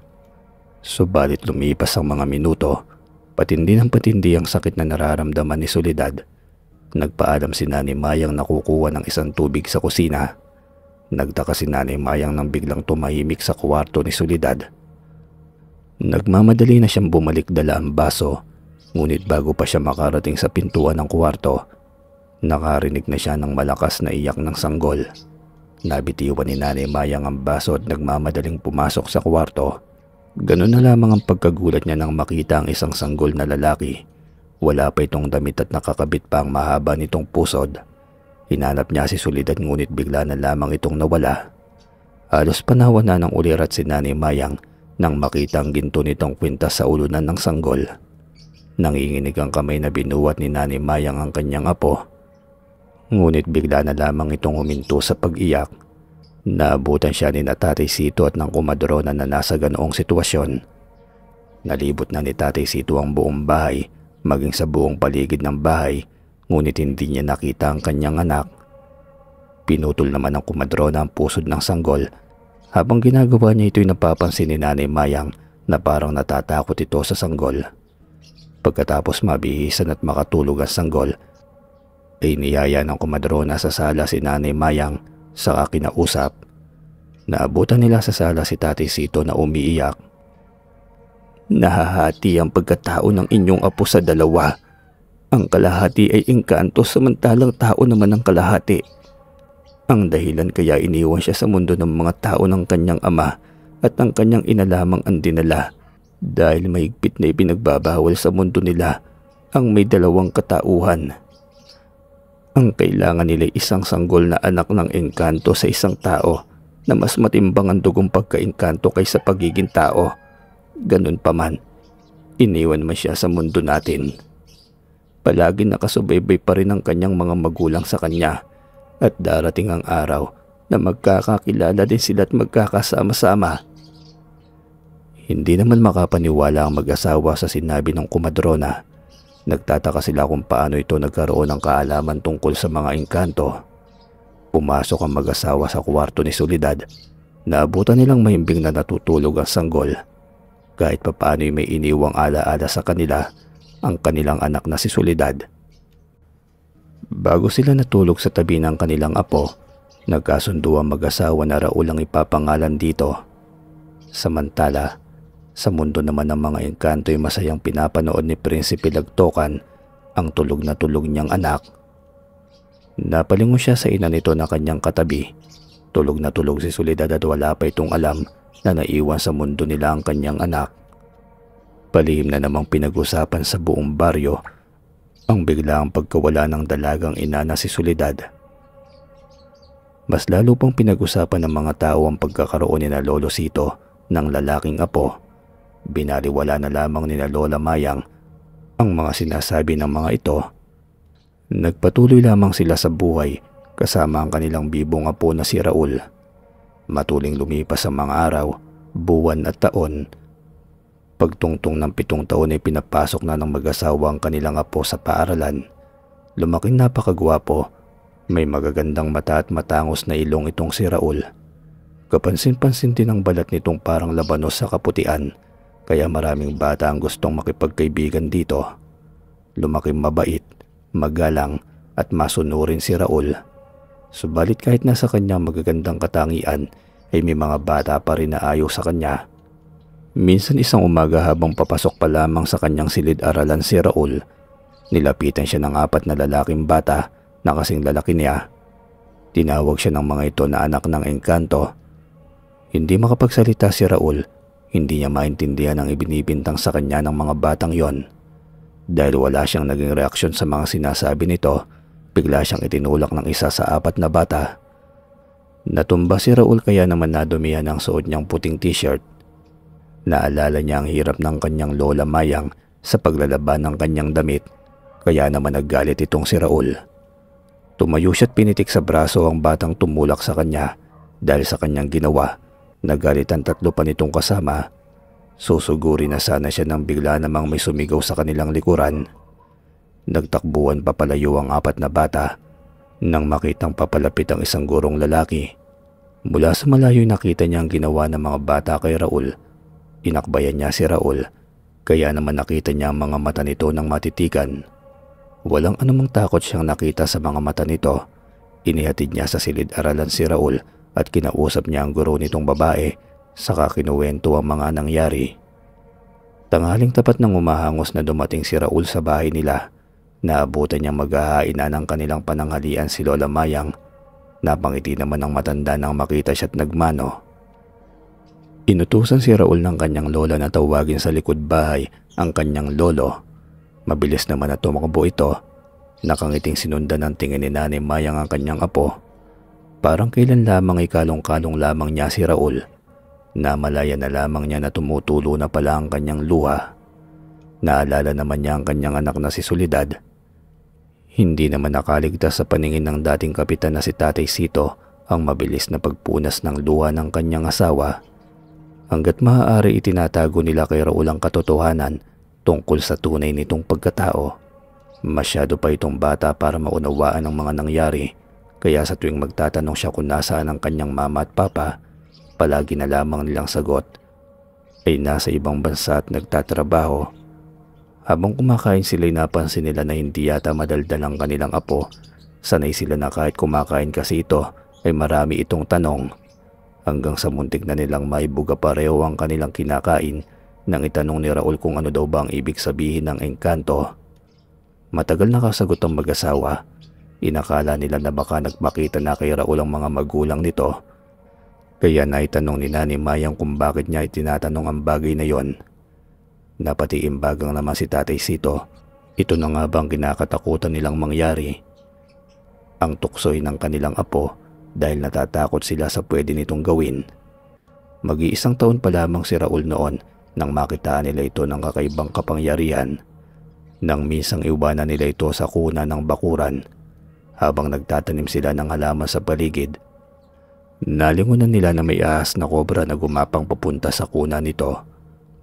A: Subalit lumipas ang mga minuto, patindi ng patindi ang sakit na nararamdaman ni Soledad. Nagpaalam si Nanay Mayang na kukuha ng isang tubig sa kusina. Nagtaka si Nanay Mayang nang biglang tumahimik sa kwarto ni Soledad. Nagmamadali na siyang bumalik dala ang baso, ngunit bago pa siya makarating sa pintuan ng kwarto, nakarinig na siya ng malakas na iyak ng sanggol. Nabitiwan ni Nanay Mayang ang baso at nagmamadaling pumasok sa kwarto. Ganun na lamang ang pagkagulat niya nang makita ang isang sanggol na lalaki. Wala pa itong damit at nakakabit pa ang mahaba nitong pusod. Hinanap niya si Soledad ngunit bigla na lamang itong nawala. Halos panawan na ng ulirat si Nanay Mayang nang makita ang ginto nitong kwintas sa ulunan ng sanggol. Nanginginig ang kamay na binuwat ni Nanay Mayang ang kanyang apo. Ngunit bigla na lamang itong huminto sa pag-iyak. Naabutan siya ni Tatay Sito at ng kumadrona na nasa ganoong sitwasyon. Nalibot na ni Tatay Sito ang buong bahay, maging sa buong paligid ng bahay, ngunit hindi niya nakita ang kanyang anak. Pinutol naman ng kumadrona ang pusod ng sanggol. Habang ginagawa niya ito'y napapansin ni Nanay Mayang na parang natatakot ito sa sanggol. Pagkatapos mabihisan at makatulog ang sanggol, ay niyaya ng kumadrona sa sala si Nanay Mayang sa kinausap. Naabutan nila sa sala si Tatay Sito na umiiyak. Nahahati ang pagkatao ng inyong apo sa dalawa. Ang kalahati ay engkanto samantalang tao naman ang kalahati. Ang dahilan kaya iniwan siya sa mundo ng mga tao ng kanyang ama at ang kanyang ina lamang ang dinala dahil mahigpit na ipinagbabawal sa mundo nila ang may dalawang katauhan. Ang kailangan nila ay isang sanggol na anak ng engkanto sa isang tao na mas matimbang ang dugong pagkaengkanto kaysa pagiging tao. Ganun pa man, iniwan man siya sa mundo natin. Palagi nakasubaybay pa rin ang kanyang mga magulang sa kanya. At darating ang araw na magkakakilala din sila at magkakasama-sama. Hindi naman makapaniwala ang mag-asawa sa sinabi ng kumadrona. Nagtataka sila kung paano ito nagkaroon ng kaalaman tungkol sa mga engkanto. Pumasok ang mag-asawa sa kwarto ni Soledad. Naabutan nilang mahimbing na natutulog ang sanggol. Kahit papaano'y may iniwang alaala sa kanila ang kanilang anak na si Soledad. Bago sila natulog sa tabi ng kanilang apo, nagkasundo ang mag-asawa na Raul ang ipapangalan dito. Samantala, sa mundo naman ng mga engkanto ay masayang pinapanood ni Prinsipe Lagtokan ang tulog na tulog niyang anak. Napalingon siya sa ina nito na kanyang katabi. Tulog na tulog si Soledad at wala pa itong alam na naiwan sa mundo nila ang kanyang anak. Palihim na namang pinag-usapan sa buong baryo ang biglaang pagkawala ng dalagang ina na si Soledad. Mas lalo pang pinag-usapan ng mga tao ang pagkakaroon ni na Lolo Sito ng lalaking apo. Binaliwala na lamang ni na Lola Mayang ang mga sinasabi ng mga ito. Nagpatuloy lamang sila sa buhay kasama ang kanilang bibong apo na si Raul. Matuling lumipas ang mga araw, buwan at taon. Pagtungtong ng 7 taon ay pinapasok na ng mag-asawa ang kanilang apo sa paaralan. Lumaking napakagwapo, may magagandang mata at matangos na ilong itong si Raul. Kapansin-pansin din ang balat nitong parang labanos sa kaputian, kaya maraming bata ang gustong makipagkaibigan dito. Lumaking mabait, magalang at masunurin si Raul. Subalit kahit nasa kanyang magagandang katangian ay may mga bata pa rin na ayaw sa kanya. Minsan isang umaga habang papasok pa lamang sa kanyang silid-aralan si Raul, nilapitan siya ng 4 na lalaking bata na kasing lalaki niya. Tinawag siya ng mga ito na anak ng engkanto. Hindi makapagsalita si Raul, hindi niya maintindihan ang ibinibintang sa kanya ng mga batang yon. Dahil wala siyang naging reaksyon sa mga sinasabi nito, bigla siyang itinulak ng isa sa 4 na bata. Natumba si Raul kaya naman nadumihan ang suot niyang puting t-shirt. Naalala niya ang hirap ng kanyang lola Mayang sa paglalaban ng kanyang damit, kaya naman naggalit itong si Raul. Tumayo siya't pinitik sa braso ang batang tumulak sa kanya dahil sa kanyang ginawa. Nagalit ang 3 pa nitong kasama. Susuguri na sana siya nang bigla namang may sumigaw sa kanilang likuran. Nagtakbuhan papalayo ang 4 na bata nang makitang papalapit ang isang gurong lalaki. Mula sa malayo nakita niya ang ginawa ng mga bata kay Raul. Inakbayan niya si Raul, kaya naman nakita niya ang mga mata nito ng matitikan. Walang anumang takot siyang nakita sa mga mata nito. Inihatid niya sa silid-aralan si Raul at kinausap niya ang guro nitong babae, saka kinuwento ang mga nangyari. Tanghaling tapat nang umahangos na dumating si Raul sa bahay nila, naabutan niyang maghahain na ng kanilang pananghalian si Lola Mayang. Napangiti naman ang matanda nang makita siya't nagmano. Inutusan si Raul ng kanyang lola na tawagin sa likod bahay ang kanyang lolo. Mabilis naman na tumakbo ito. Nakangiting sinundan ng tingin ni Nanay Mayang ang kanyang apo. Parang kailan lamang ikalong-kalong lamang niya si Raul. Namalaya na lamang niya na tumutulo na pala ang kanyang luha. Naalala naman niya ang kanyang anak na si Soledad. Hindi naman nakaligtas sa paningin ng dating kapitan na si Tatay Sito ang mabilis na pagpunas ng luha ng kanyang asawa. Hanggat maaari itinatago nila kay Raul ang katotohanan tungkol sa tunay nitong pagkatao. Masyado pa itong bata para maunawaan ang mga nangyari, kaya sa tuwing magtatanong siya kung nasaan ang kanyang mama at papa, palagi na lamang nilang sagot ay nasa ibang bansa at nagtatrabaho. Habang kumakain sila'y napansin nila na hindi yata madaldal ang kanilang apo. Sanay sila na kahit kumakain kasi ito ay marami itong tanong. Hanggang sa muntik na nilang maibuga pareho ang kanilang kinakain nang itanong ni Raul kung ano daw ba ang ibig sabihin ng engkanto. Matagal nakasagot ang mag-asawa. Inakala nila na baka nagmakita na kay Raul ang mga magulang nito. Kaya naitanong ni Nanay Mayang kung bakit niya itinatanong ang bagay na yon. Napatiimbagang naman si Tatay Sito. Ito na nga bang kinakatakutan nilang mangyari? Ang tuksoy ng kanilang apo dahil natatakot sila sa pwede nitong gawin. Mag-iisang taon pa lamang si Raul noon nang makitaan nila ito ng kakaibang kapangyarihan. Nang minsang iwanan nila ito sa kuna ng bakuran habang nagtatanim sila ng halaman sa paligid. Nalingunan nila na may ahas na kobra na gumapang papunta sa kuna nito.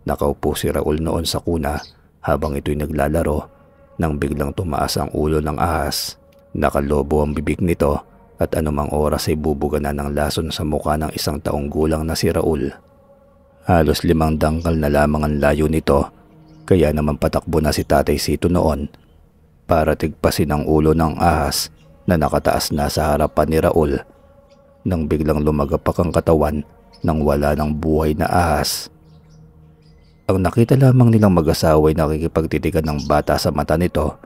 A: Nakaupo si Raul noon sa kuna habang ito'y naglalaro nang biglang tumaas ang ulo ng ahas. Nakalobo ang bibig nito at anumang oras ay bubuga na ng lason sa mukha ng 1 taong gulang na si Raul. Halos 5 dangkal na lamang ang layo nito, kaya naman patakbo na si Tatay Sito noon para tigpasin ang ulo ng ahas na nakataas na sa harapan ni Raul nang biglang lumagapak ang katawan ng wala ng buhay na ahas. Ang nakita lamang nilang mag-asawa ay nakikipagtitigan ng bata sa mata nito.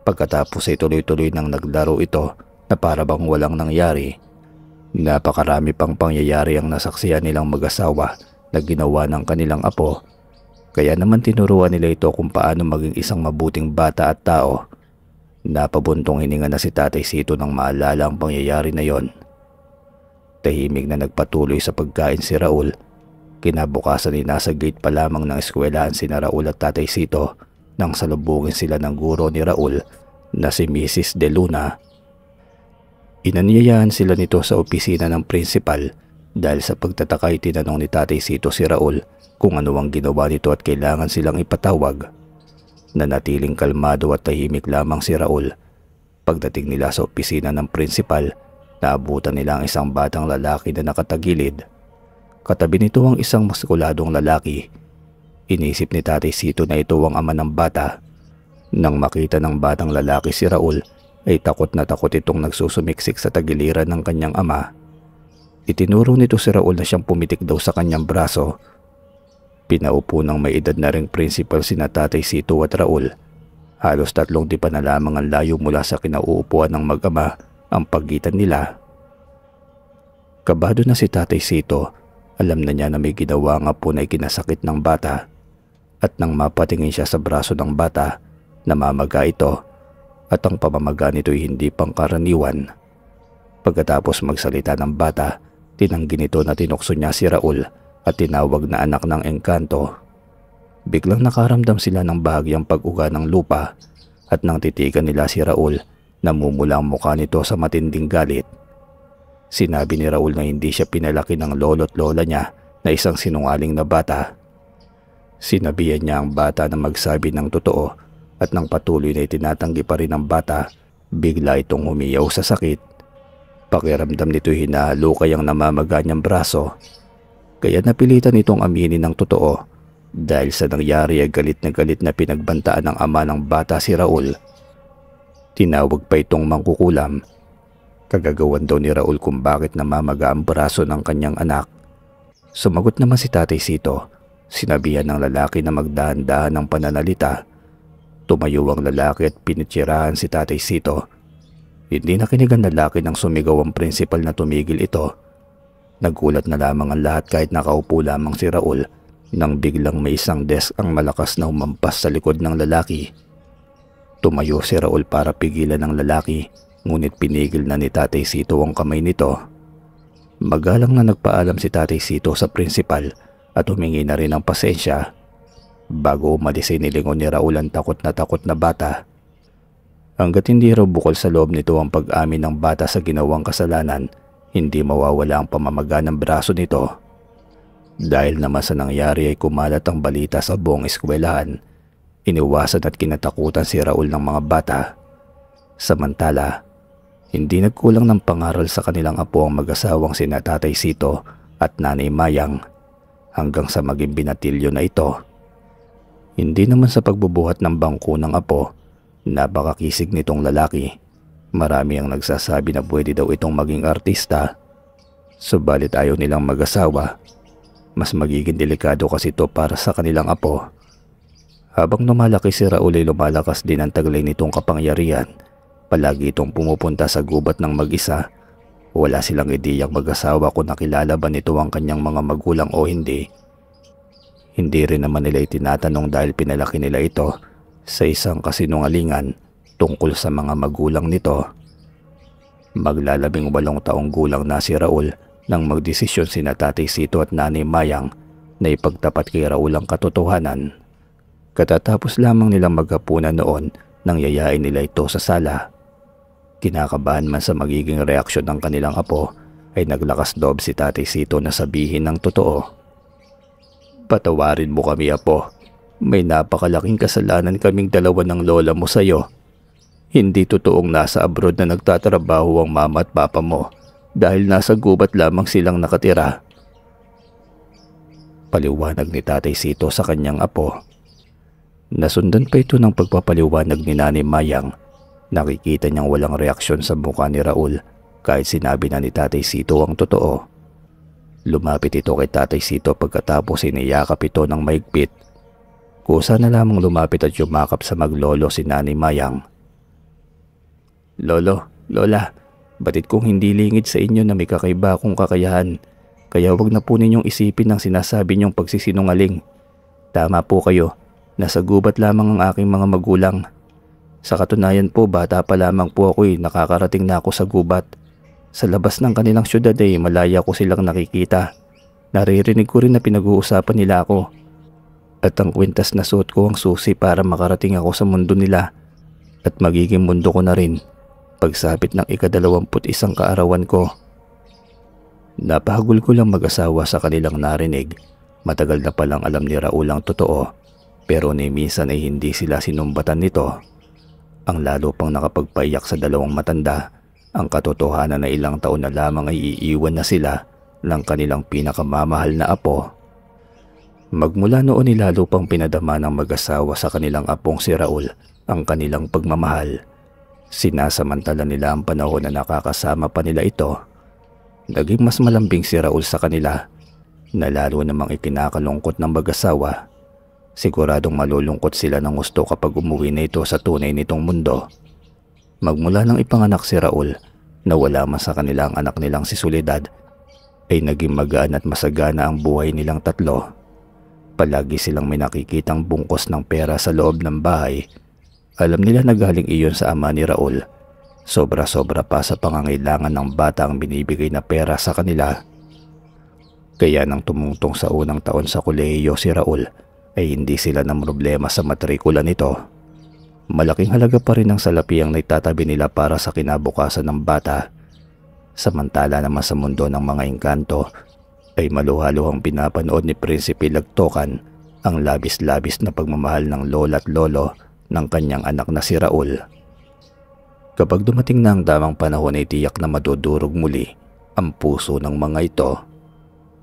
A: Pagkatapos ay tuloy-tuloy nang naglaro ito na para bang walang nangyari. Napakarami pang pangyayari ang nasaksihan nilang mag-asawa na ginawa ng kanilang apo. Kaya naman tinuruan nila ito kung paano maging isang mabuting bata at tao. Napabuntong hininga na si Tatay Sito nang maalala ang pangyayari na yon. Tahimik na nagpatuloy sa pagkain si Raul. Kinabukasan ay nasa gate pa lamang ng eskwelahan sina Raul at Tatay Sito nang salubungin sila ng guro ni Raul na si Mrs. De Luna. Inanyayahan sila nito sa opisina ng principal dahil sa pagtataka ay tinanong ni Tatay Sito si Raul kung ano ang ginawa nito at kailangan silang ipatawag. Nanatiling kalmado at tahimik lamang si Raul. Pagdating nila sa opisina ng principal, naabutan nila ang isang batang lalaki na nakatagilid. Katabi nito ang isang maskuladong lalaki. Inisip ni Tatay Sito na ito ang ama ng bata. Nang makita ng batang lalaki si Raul, ay takot na takot itong nagsusumiksik sa tagiliran ng kanyang ama. Itinuro nito si Raul na siyang pumitik daw sa kanyang braso. Pinaupo ng may edad na ring principal sina Tatay Sito at Raul. Halos 3 dipa na lamang ang layo mula sa kinauupuan ng mag-ama ang pagitan nila. Kabado na si Tatay Sito. Alam na niya na may ginawa nga po na ikinasakit ng bata. At nang mapatingin siya sa braso ng bata, Namamaga ito at ang pamamaga nito'y hindi pangkaraniwan. Pagkatapos magsalita ng bata, tinanggi nito na tinukso niya si Raul at tinawag na anak ng engkanto. Biglang nakaramdam sila ng bahagyang pag-uga ng lupa at nang titigan nila si Raul, namumula ang mukha nito sa matinding galit. Sinabi ni Raul na hindi siya pinalaki ng lolo't lola niya na isang sinungaling na bata. Sinabihan niya ang bata na magsabi ng totoo at nang patuloy na itinatanggi pa rin ng bata, bigla itong humiyaw sa sakit. Pakiramdam nito'y hinahalukay ang namamaga niyang braso. Kaya napilitan itong aminin ng totoo. Dahil sa nangyari ay galit na pinagbantaan ng ama ng bata si Raul. Tinawag pa itong mangkukulam. Kagagawan daw ni Raul kung bakit namamaga ang braso ng kanyang anak. Sumagot naman si Tatay Sito. Sinabihan ng lalaki na magdahan-dahan ng pananalita. Tumayo ang lalaki at pinitsirahan si Tatay Sito. Hindi nakinig ang lalaki nang sumigaw ang prinsipal na tumigil ito. Nagulat na lamang ang lahat kahit nakaupo lamang si Raul nang biglang may isang desk ang malakas na humampas sa likod ng lalaki. Tumayo si Raul para pigilan ng lalaki, ngunit pinigil na ni Tatay Sito ang kamay nito. Magalang na nagpaalam si Tatay Sito sa prinsipal at humingi na rin ng pasensya. Bago umalis ay nilingon ni Raul ang takot na bata. Hanggat hindi raw bukol sa loob nito ang pag-amin ng bata sa ginawang kasalanan, hindi mawawala ang pamamaga ng braso nito. Dahil naman sa nangyari ay kumalat ang balita sa buong eskwelahan. Iniwasan at kinatakutan si Raul ng mga bata. Samantala, hindi nagkulang ng pangaral sa kanilang apo ang mag-asawang sina Tatay Sito at Nanay Mayang hanggang sa maging binatilyo na ito. Hindi naman sa pagbubuhat ng bangko ng apo, napakakisig nitong lalaki. Marami ang nagsasabi na pwede daw itong maging artista. Subalit ayaw nilang mag-asawa. Mas magiging delikado kasi ito para sa kanilang apo. Habang lumalaki si Raul ay lumalakas din ang taglay nitong kapangyarihan. Palagi itong pumupunta sa gubat ng mag-isa. Wala silang ideyang mag-asawa kung nakilala ba nito ang kanyang mga magulang o hindi. Hindi rin naman nila itinatanong dahil pinalaki nila ito sa isang kasinungalingan tungkol sa mga magulang nito. Maglalabing 8 taong gulang na si Raul nang magdesisyon sina Tatay Sito at Nanay Mayang na ipagtapat kay Raul ang katotohanan. Katatapos lamang nilang maghapunan noon nang yayain nila ito sa sala. Kinakabahan man sa magiging reaksyon ng kanilang apo ay naglakas loob si Tatay Sito na sabihin ng totoo. "Patawarin mo kami, apo. May napakalaking kasalanan kaming dalawa ng lola mo sa iyo. Hindi totoong nasa abroad na nagtatrabaho ang mama at papa mo dahil nasa gubat lamang silang nakatira." Paliwanag ni Tatay Sito sa kanyang apo. Nasundan pa ito ng pagpapaliwanag ni Nanay Mayang. Nakikita niyang walang reaksyon sa mukha ni Raul kahit sinabi na ni Tatay Sito ang totoo. Lumapit ito kay Tatay Sito pagkatapos iniyakap ito ng maigpit. Kusa na lamang lumapit at yumakap sa maglolo si Nanay Mayang. "Lolo, Lola, batid kong hindi lingid sa inyo na may kakaiba akong kakayahan. Kaya wag na po ninyong isipin ang sinasabi niyong pagsisinungaling. Tama po kayo, nasa gubat lamang ang aking mga magulang. Sa katunayan po, bata pa lamang po ako nakakarating na ako sa gubat. Sa labas ng kanilang syudad ay malaya ko silang nakikita. Naririnig ko rin na pinag-uusapan nila ako. At ang kwintas na suot ko ang susi para makarating ako sa mundo nila. At magiging mundo ko na rin pagsapit ng ika-21 kaarawan ko." Napahagul ko lang mag-asawa sa kanilang narinig. Matagal na palang alam ni Raul ang totoo, pero ni minsan ay hindi sila sinumbatan nito. Ang lalo pang nakapagpaiyak sa dalawang matanda ang katotohanan na ilang taon na lamang ay iiwan na sila ng kanilang pinakamamahal na apo. Magmula noon ay lalo pang pinadama ng mag-asawa sa kanilang apong si Raul ang kanilang pagmamahal. Sinasamantala nila ang panahon na nakakasama pa nila ito. Naging mas malambing si Raul sa kanila na lalo namang ikinakalungkot ng mag-asawa. Siguradong malulungkot sila ng gusto kapag umuwi na ito sa tunay nitong mundo. Magmula nang ipanganak si Raul, na wala man sa kanila ang anak nilang si Soledad, ay naging magaan at masagana ang buhay nilang tatlo. Palagi silang may nakikitang bungkos ng pera sa loob ng bahay. Alam nila na galing iyon sa ama ni Raul. Sobra-sobra pa sa pangangailangan ng bata ang binibigay na pera sa kanila. Kaya nang tumungtong sa unang taon sa kolehiyo si Raul ay hindi sila ng problema sa matrikula nito. Malaking halaga pa rin ang salapi ang naitatabi nila para sa kinabukasan ng bata. Samantala naman sa mundo ng mga engkanto ay maluhaluhang pinapanood ni Prinsipe Lagtokan ang labis-labis na pagmamahal ng lola at lolo ng kanyang anak na si Raul. Kapag dumating na ang tamang panahon ay tiyak na madudurog muli ang puso ng mga ito,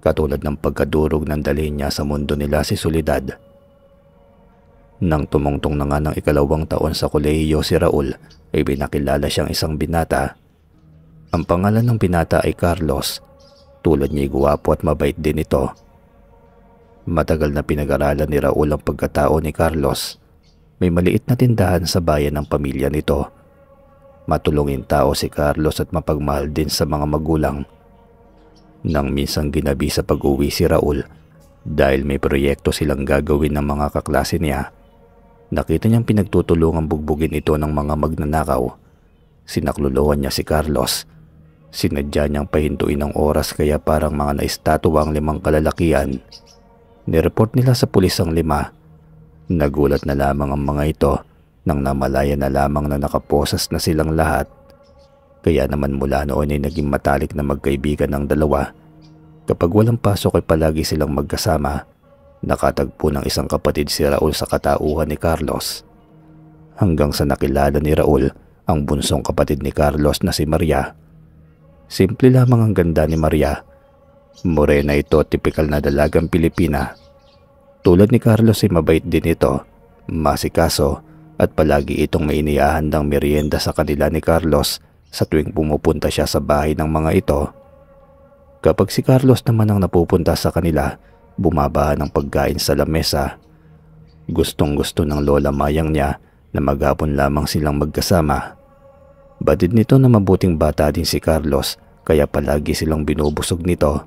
A: katulad ng pagkadurog ng dalhin niya sa mundo nila si Soledad. Nang tumungtong na nga ng ikalawang taon sa kolehiyo si Raul ay pinakilala siyang isang binata. Ang pangalan ng binata ay Carlos. Tulad niya guwapo at mabait din ito. Matagal na pinag-aralan ni Raul ang pagkatao ni Carlos. May maliit na tindahan sa bayan ng pamilya nito. Matulungin tao si Carlos at mapagmahal din sa mga magulang. Nang minsang ginabi sa pag-uwi si Raul dahil may proyekto silang gagawin ng mga kaklase niya, nakita niyang pinagtutulungang bugbugin ito ng mga magnanakaw. Sinakluluhan niya si Carlos. Sinadya niyang pahintuin ang oras kaya parang mga naistatwa ang 5 kalalakian. Nireport nila sa pulis ang 5. Nagulat na lamang ang mga ito nang namalaya na lamang na nakaposas na silang lahat. Kaya naman mula noon ay naging matalik na magkaibigan ng dalawa. Kapag walang pasok ay palagi silang magkasama. Nakatagpo ng isang kapatid si Raul sa katauhan ni Carlos. Hanggang sa nakilala ni Raul ang bunsong kapatid ni Carlos na si Maria. Simple lamang ang ganda ni Maria. Morena ito, tipikal na dalagang Pilipina. Tulad ni Carlos ay mabait din ito, masikaso at palagi itong may inihahandang merienda sa kanila ni Carlos sa tuwing pumupunta siya sa bahay ng mga ito. Kapag si Carlos naman ang napupunta sa kanila, bumabahan ng pagkain sa lamesa. Gustong-gusto ng lola mayang niya na maghapon lamang silang magkasama. Batid nito na mabuting bata din si Carlos kaya palagi silang binubusog nito.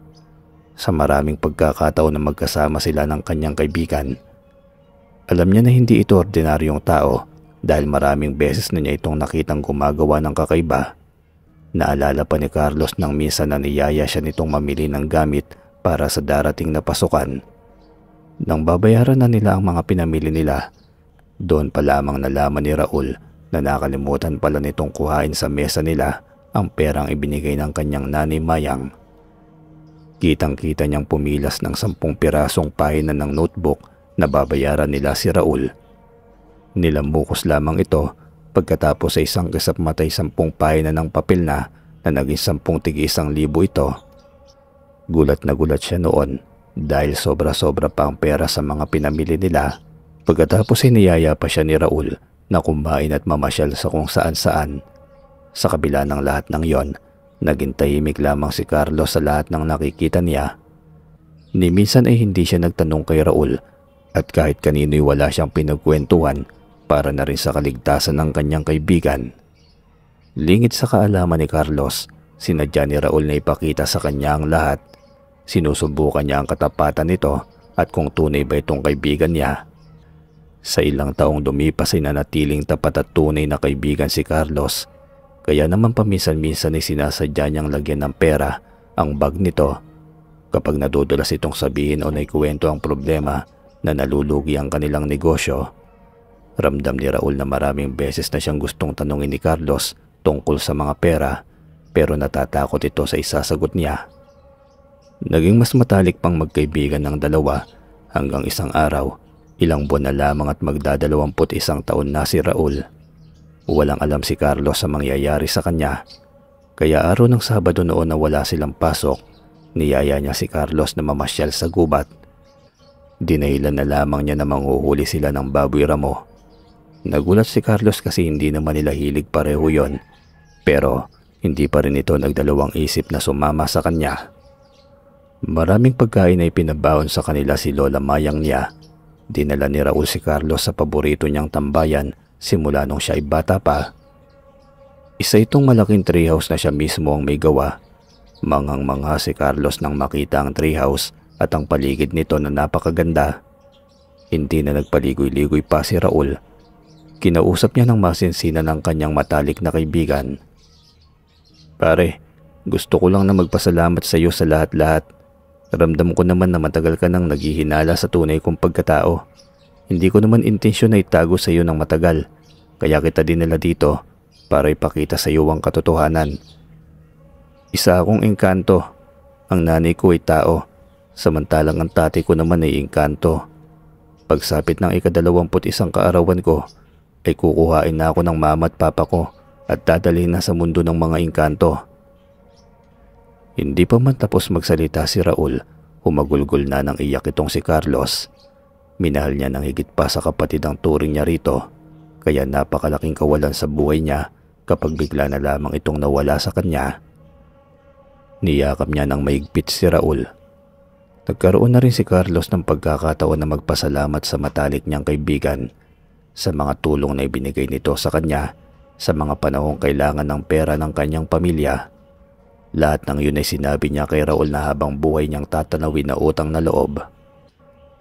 A: Sa maraming pagkakataon na magkasama sila ng kanyang kaibigan. Alam niya na hindi ito ordinaryong tao dahil maraming beses na niya itong nakitang gumagawa ng kakaiba. Naalala pa ni Carlos nang minsan na niyaya siya nitong mamili ng gamit para sa darating na pasukan. Nang babayaran na nila ang mga pinamili nila, doon pa lamang nalaman ni Raul na nakalimutan pala nitong kuhain sa mesa nila ang perang ibinigay ng kanyang nanay Mayang. Kitang-kita niyang pumilas ng 10 pirasong pahina ng notebook na babayaran nila si Raul. Nilamukos lamang ito pagkatapos ay isang kasap matay 10 pahina ng papel na naging 10 tig 1,000 ito. Gulat na gulat siya noon dahil sobra-sobra pa ang pera sa mga pinamili nila. Pagkatapos ay niyaya pa siya ni Raul na kumain at mamasyal sa kung saan-saan. Sa kabila ng lahat ng yon, naging tahimik lamang si Carlos sa lahat ng nakikita niya. Ni minsan ay hindi siya nagtanong kay Raul at kahit kanino'y wala siyang pinagkwentuhan para na rin sa kaligtasan ng kanyang kaibigan. Lingid sa kaalaman ni Carlos, sinadya ni Raul na ipakita sa kanya ang lahat. Sinusubukan niya ang katapatan nito at kung tunay ba itong kaibigan niya. Sa ilang taong lumipas ay nanatiling tapat at tunay na kaibigan si Carlos. Kaya naman paminsan-minsan ay sinasadya niyang lagyan ng pera ang bag nito kapag nadudulas itong sabihin o naikuwento ang problema na nalulugi ang kanilang negosyo. Ramdam ni Raul na maraming beses na siyang gustong tanungin ni Carlos tungkol sa mga pera pero natatakot ito sa isasagot niya. Naging mas matalik pang magkaibigan ng dalawa hanggang isang araw, ilang buwan na lamang at magda-21 taon na si Raul. Walang alam si Carlos sa mangyayari sa kanya. Kaya araw ng Sabado noon na wala silang pasok, niyaya niya si Carlos na mamasyal sa gubat. Dinahilan na lamang niya na manghuhuli sila ng baboy ramo. Nagulat si Carlos kasi hindi naman nila hilig pareho yon. Pero hindi pa rin ito nagdalawang isip na sumama sa kanya. Maraming pagkain ay pinabaon sa kanila si Lola Mayang niya. Dinala ni Raul si Carlos sa paborito niyang tambayan simula nung siya ay bata pa. Isa itong malaking treehouse na siya mismo ang may gawa. Manghang-mangha si Carlos nang makita ang treehouse at ang paligid nito na napakaganda. Hindi na nagpaligoy-ligoy pa si Raul. Kinausap niya ng masinsinan ng kanyang matalik na kaibigan. Pare, gusto ko lang na magpasalamat sa iyo sa lahat-lahat. Ramdam ko naman na matagal ka nang naghihinala sa tunay kong pagkatao. Hindi ko naman intensyon na itago sa iyo ng matagal. Kaya kita dinala dito para ipakita sa iyo ang katotohanan. Isa akong engkanto. Ang nanay ko ay tao. Samantalang ang tatay ko naman ay engkanto. Pagsapit ng ika-21 kaarawan ko, ay kukuhain na ako ng mama at papa ko at dadalhin na sa mundo ng mga engkanto. Hindi pa man tapos magsalita si Raul, humagulgol na ng iyak itong si Carlos. Minahal niya ng higit pa sa kapatid ang turing niya rito, kaya napakalaking kawalan sa buhay niya kapag bigla na lamang itong nawala sa kanya. Niyakap niya ng maigpit si Raul. Nagkaroon na rin si Carlos ng pagkakataon na magpasalamat sa matalik niyang kaibigan sa mga tulong na ibinigay nito sa kanya sa mga panahong kailangan ng pera ng kanyang pamilya. Lahat ng yun ay sinabi niya kay Raul na habang buhay niyang tatanawin na utang na loob.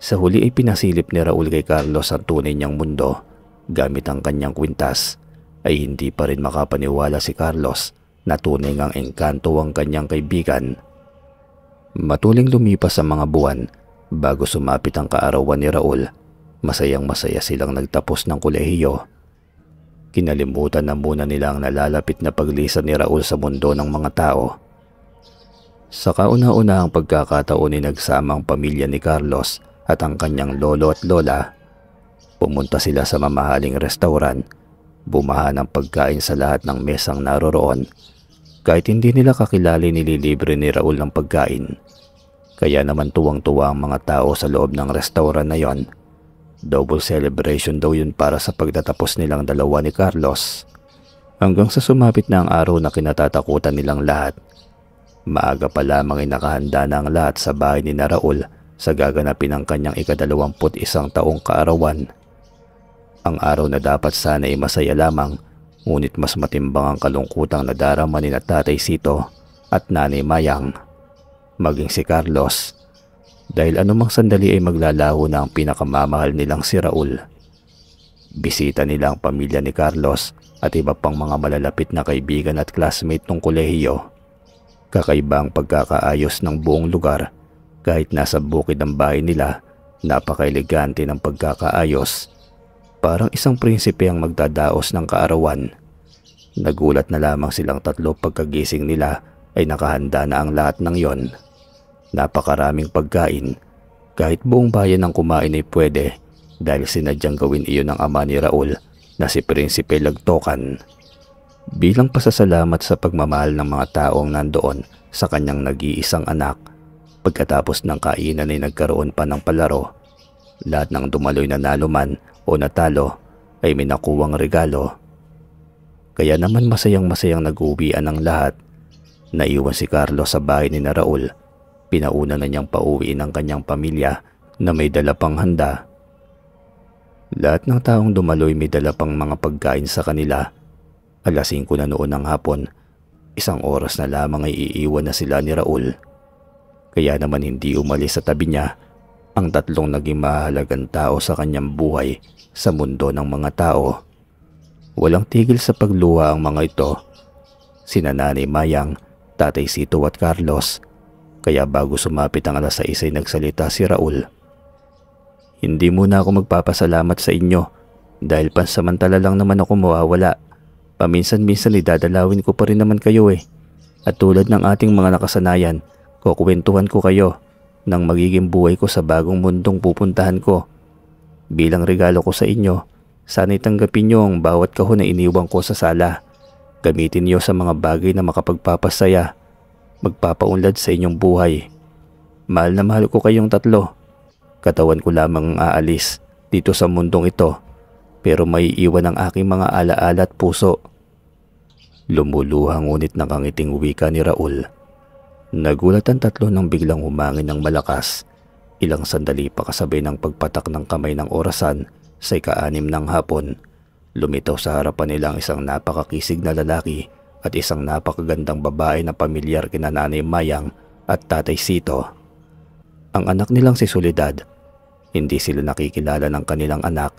A: Sa huli ay pinasilip ni Raul kay Carlos ang tunay niyang mundo gamit ang kanyang kwintas, ay hindi pa rin makapaniwala si Carlos na tunay ngang engkanto ang kanyang kaibigan. Matuling lumipas ang mga buwan bago sumapit ang kaarawan ni Raul. Masayang masaya silang nagtapos ng kolehiyo. Kinalimutan na muna nila ang nalalapit na paglisan ni Raul sa mundo ng mga tao. Sa kauna-unahang pagkakataon ay nagsama ang pamilya ni Carlos at ang kanyang lolo at lola. Pumunta sila sa mamahaling restaurant, bumaha ng pagkain sa lahat ng mesang naroroon. Kahit hindi nila kakilala, nililibre ni Raul ng pagkain. Kaya naman tuwang-tuwa ang mga tao sa loob ng restaurant na yon. Double celebration daw yun para sa pagtatapos nilang dalawa ni Carlos. Hanggang sa sumapit na ang araw na kinatatakutan nilang lahat. Maaga pa lamang ay nakahanda na ang lahat sa bahay ni Raul sa gaganapin ng kanyang ika-21 taong kaarawan. Ang araw na dapat sana ay masaya lamang, ngunit mas matimbang ang kalungkutang nadarama ni Tatay Sito at Nanay Mayang. Maging si Carlos. Dahil anumang sandali ay maglalaho na ang pinakamamahal nilang si Raul. Bisita nila ang pamilya ni Carlos at iba pang mga malalapit na kaibigan at classmate ng kolehiyo. Kakaiba ang pagkakaayos ng buong lugar. Kahit nasa bukid ang bahay nila, napaka-elegante ng pagkakaayos. Parang isang prinsipe ang magdadaos ng kaarawan. Nagulat na lamang silang tatlo pagkagising nila ay nakahanda na ang lahat ng yon. Napakaraming pagkain. Kahit buong bayan ang kumain ay pwede dahil sinadyang gawin iyon ng ama ni Raul na si Prinsipe Lagtokan. Bilang pasasalamat sa pagmamahal ng mga taong nandoon sa kanyang nag-iisang anak, pagkatapos ng kainan ay nagkaroon pa ng palaro. Lahat ng dumaloy na nanalo man o natalo ay may nakuwang regalo. Kaya naman masayang-masayang nag-uwian ang lahat. Naiwan si Carlos sa bahay ni Raul. Pinauna na niyang pauwiin ang kanyang pamilya na may dala pang handa. Lahat ng taong dumaloy may dala pang mga pagkain sa kanila. 5:00 na noon ng hapon, 1 oras na lamang ay iiwan na sila ni Raul. Kaya naman hindi umalis sa tabi niya ang tatlong naging mahalagang tao sa kanyang buhay sa mundo ng mga tao. Walang tigil sa pagluha ang mga ito. Sina Nanay Mayang, Tatay Sito at Carlos. Kaya bago sumapit ang 6:00 ay nagsalita si Raul. Hindi muna ako magpapasalamat sa inyo dahil pansamantala lang naman ako mawawala. Paminsan-minsan idadalawin ko pa rin naman kayo eh. At tulad ng ating mga nakasanayan, kukwentuhan ko kayo ng magiging buhay ko sa bagong mundong pupuntahan ko. Bilang regalo ko sa inyo, sana'y tanggapin nyo ang bawat kahon na iniwang ko sa sala. Gamitin niyo sa mga bagay na makapagpapasaya, magpapaunlad sa inyong buhay. Mahal na mahal ko kayong tatlo. Katawan ko lamang ang aalis dito sa mundong ito, pero may iwan ang aking mga alaala at puso. Lumuluha ngunit nakangiting wika ni Raul. Nagulat ang tatlo nang biglang humangin ng malakas. Ilang sandali pa kasabay ng pagpatak ng kamay ng orasan sa 6:06 ng hapon. Lumitaw sa harapan nila ang isang napakakisig na lalaki at isang napakagandang babae na pamilyar kina Nanay Mayang at Tatay Sito. Ang anak nilang si Soledad. Hindi sila nakikilala ng kanilang anak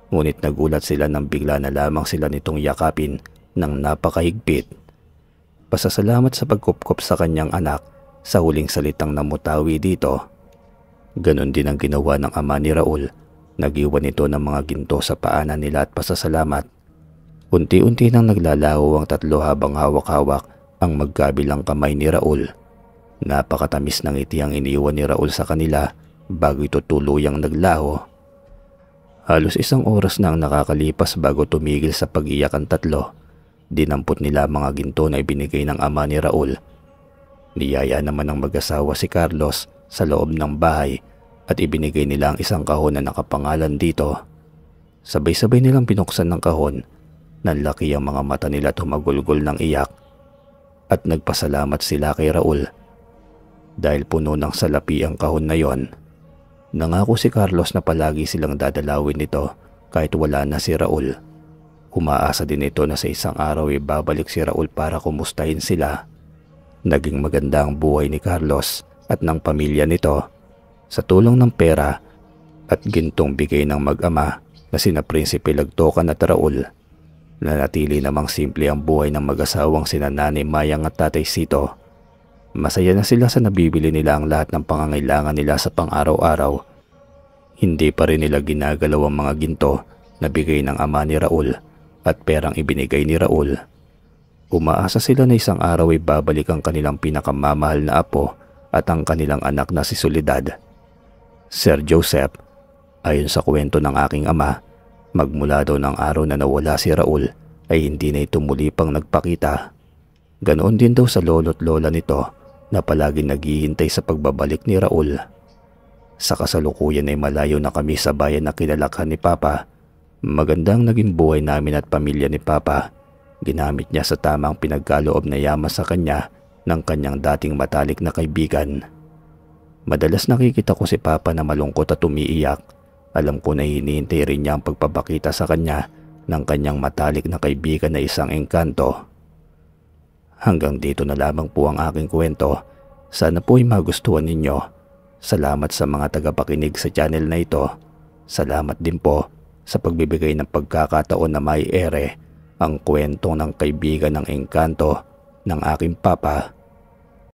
A: Ngunit nagulat sila nang bigla na lamang sila nitong yakapin ng napakahigpit. Pasasalamat sa pagkupkop sa kanyang anak sa huling salitang namutawi dito. Ganon din ang ginawa ng ama ni Raul. Nagiwan ito ng mga ginto sa paanan nila at pasasalamat. Unti-unti nang naglalaho ang tatlo habang hawak-hawak ang magkabilang kamay ni Raul. Napakatamis ng ngiti ang iniwan ni Raul sa kanila bago ito tuluyang naglaho. Halos 1 oras na ang nakakalipas bago tumigil sa pag-iyak ang tatlo. Dinampot nila mga ginto na ibinigay ng ama ni Raul. Niyaya naman ng mag-asawa si Carlos sa loob ng bahay at ibinigay nila ang isang kahon na nakapangalan dito. Sabay-sabay nilang binuksan ng kahon. Nanlaki ang mga mata nila at humagulgol ng iyak. At nagpasalamat sila kay Raul. Dahil puno ng salapi ang kahon na yon. Nangako si Carlos na palagi silang dadalawin nito kahit wala na si Raul. Umaasa din ito na sa isang araw ay babalik si Raul para kumustahin sila. Naging maganda ang buhay ni Carlos at ng pamilya nito sa tulong ng pera at gintong bigay ng mag-ama na sina Prinsipe Lagtocan at Raul. Nanatili namang simple ang buhay ng mag-asawang sina Nanay Mayang at Tatay Sito. Masaya na sila sa nabibili nila ang lahat ng pangangailangan nila sa pang-araw-araw. Hindi pa rin nila ginagalaw ang mga ginto na bigay ng ama ni Raul at perang ibinigay ni Raul. Umaasa sila na isang araw ay babalik ang kanilang pinakamamahal na apo at ang kanilang anak na si Soledad. Sir Joseph, ayon sa kwento ng aking ama, magmula daw ng araw na nawala si Raul ay hindi na ito muli pang nagpakita. Ganoon din daw sa lolo't lola nito na palagi naghihintay sa pagbabalik ni Raul. Sa kasalukuyan ay malayo na kami sa bayan na kinalakhan ni Papa. Magandang naging buhay namin at pamilya ni Papa. Ginamit niya sa tamang pinagkaloob na yaman sa kanya ng kanyang dating matalik na kaibigan. Madalas nakikita ko si Papa na malungkot at umiiyak. Alam ko na hinihintay rin niya ang pagpapakita sa kanya ng kanyang matalik na kaibigan na isang engkanto. Hanggang dito na lamang po ang aking kwento. Sana po ay magustuhan ninyo. Salamat sa mga tagapakinig sa channel na ito. Salamat din po sa pagbibigay ng pagkakataon na may ere ang kwento ng kaibigan ng engkanto ng aking papa.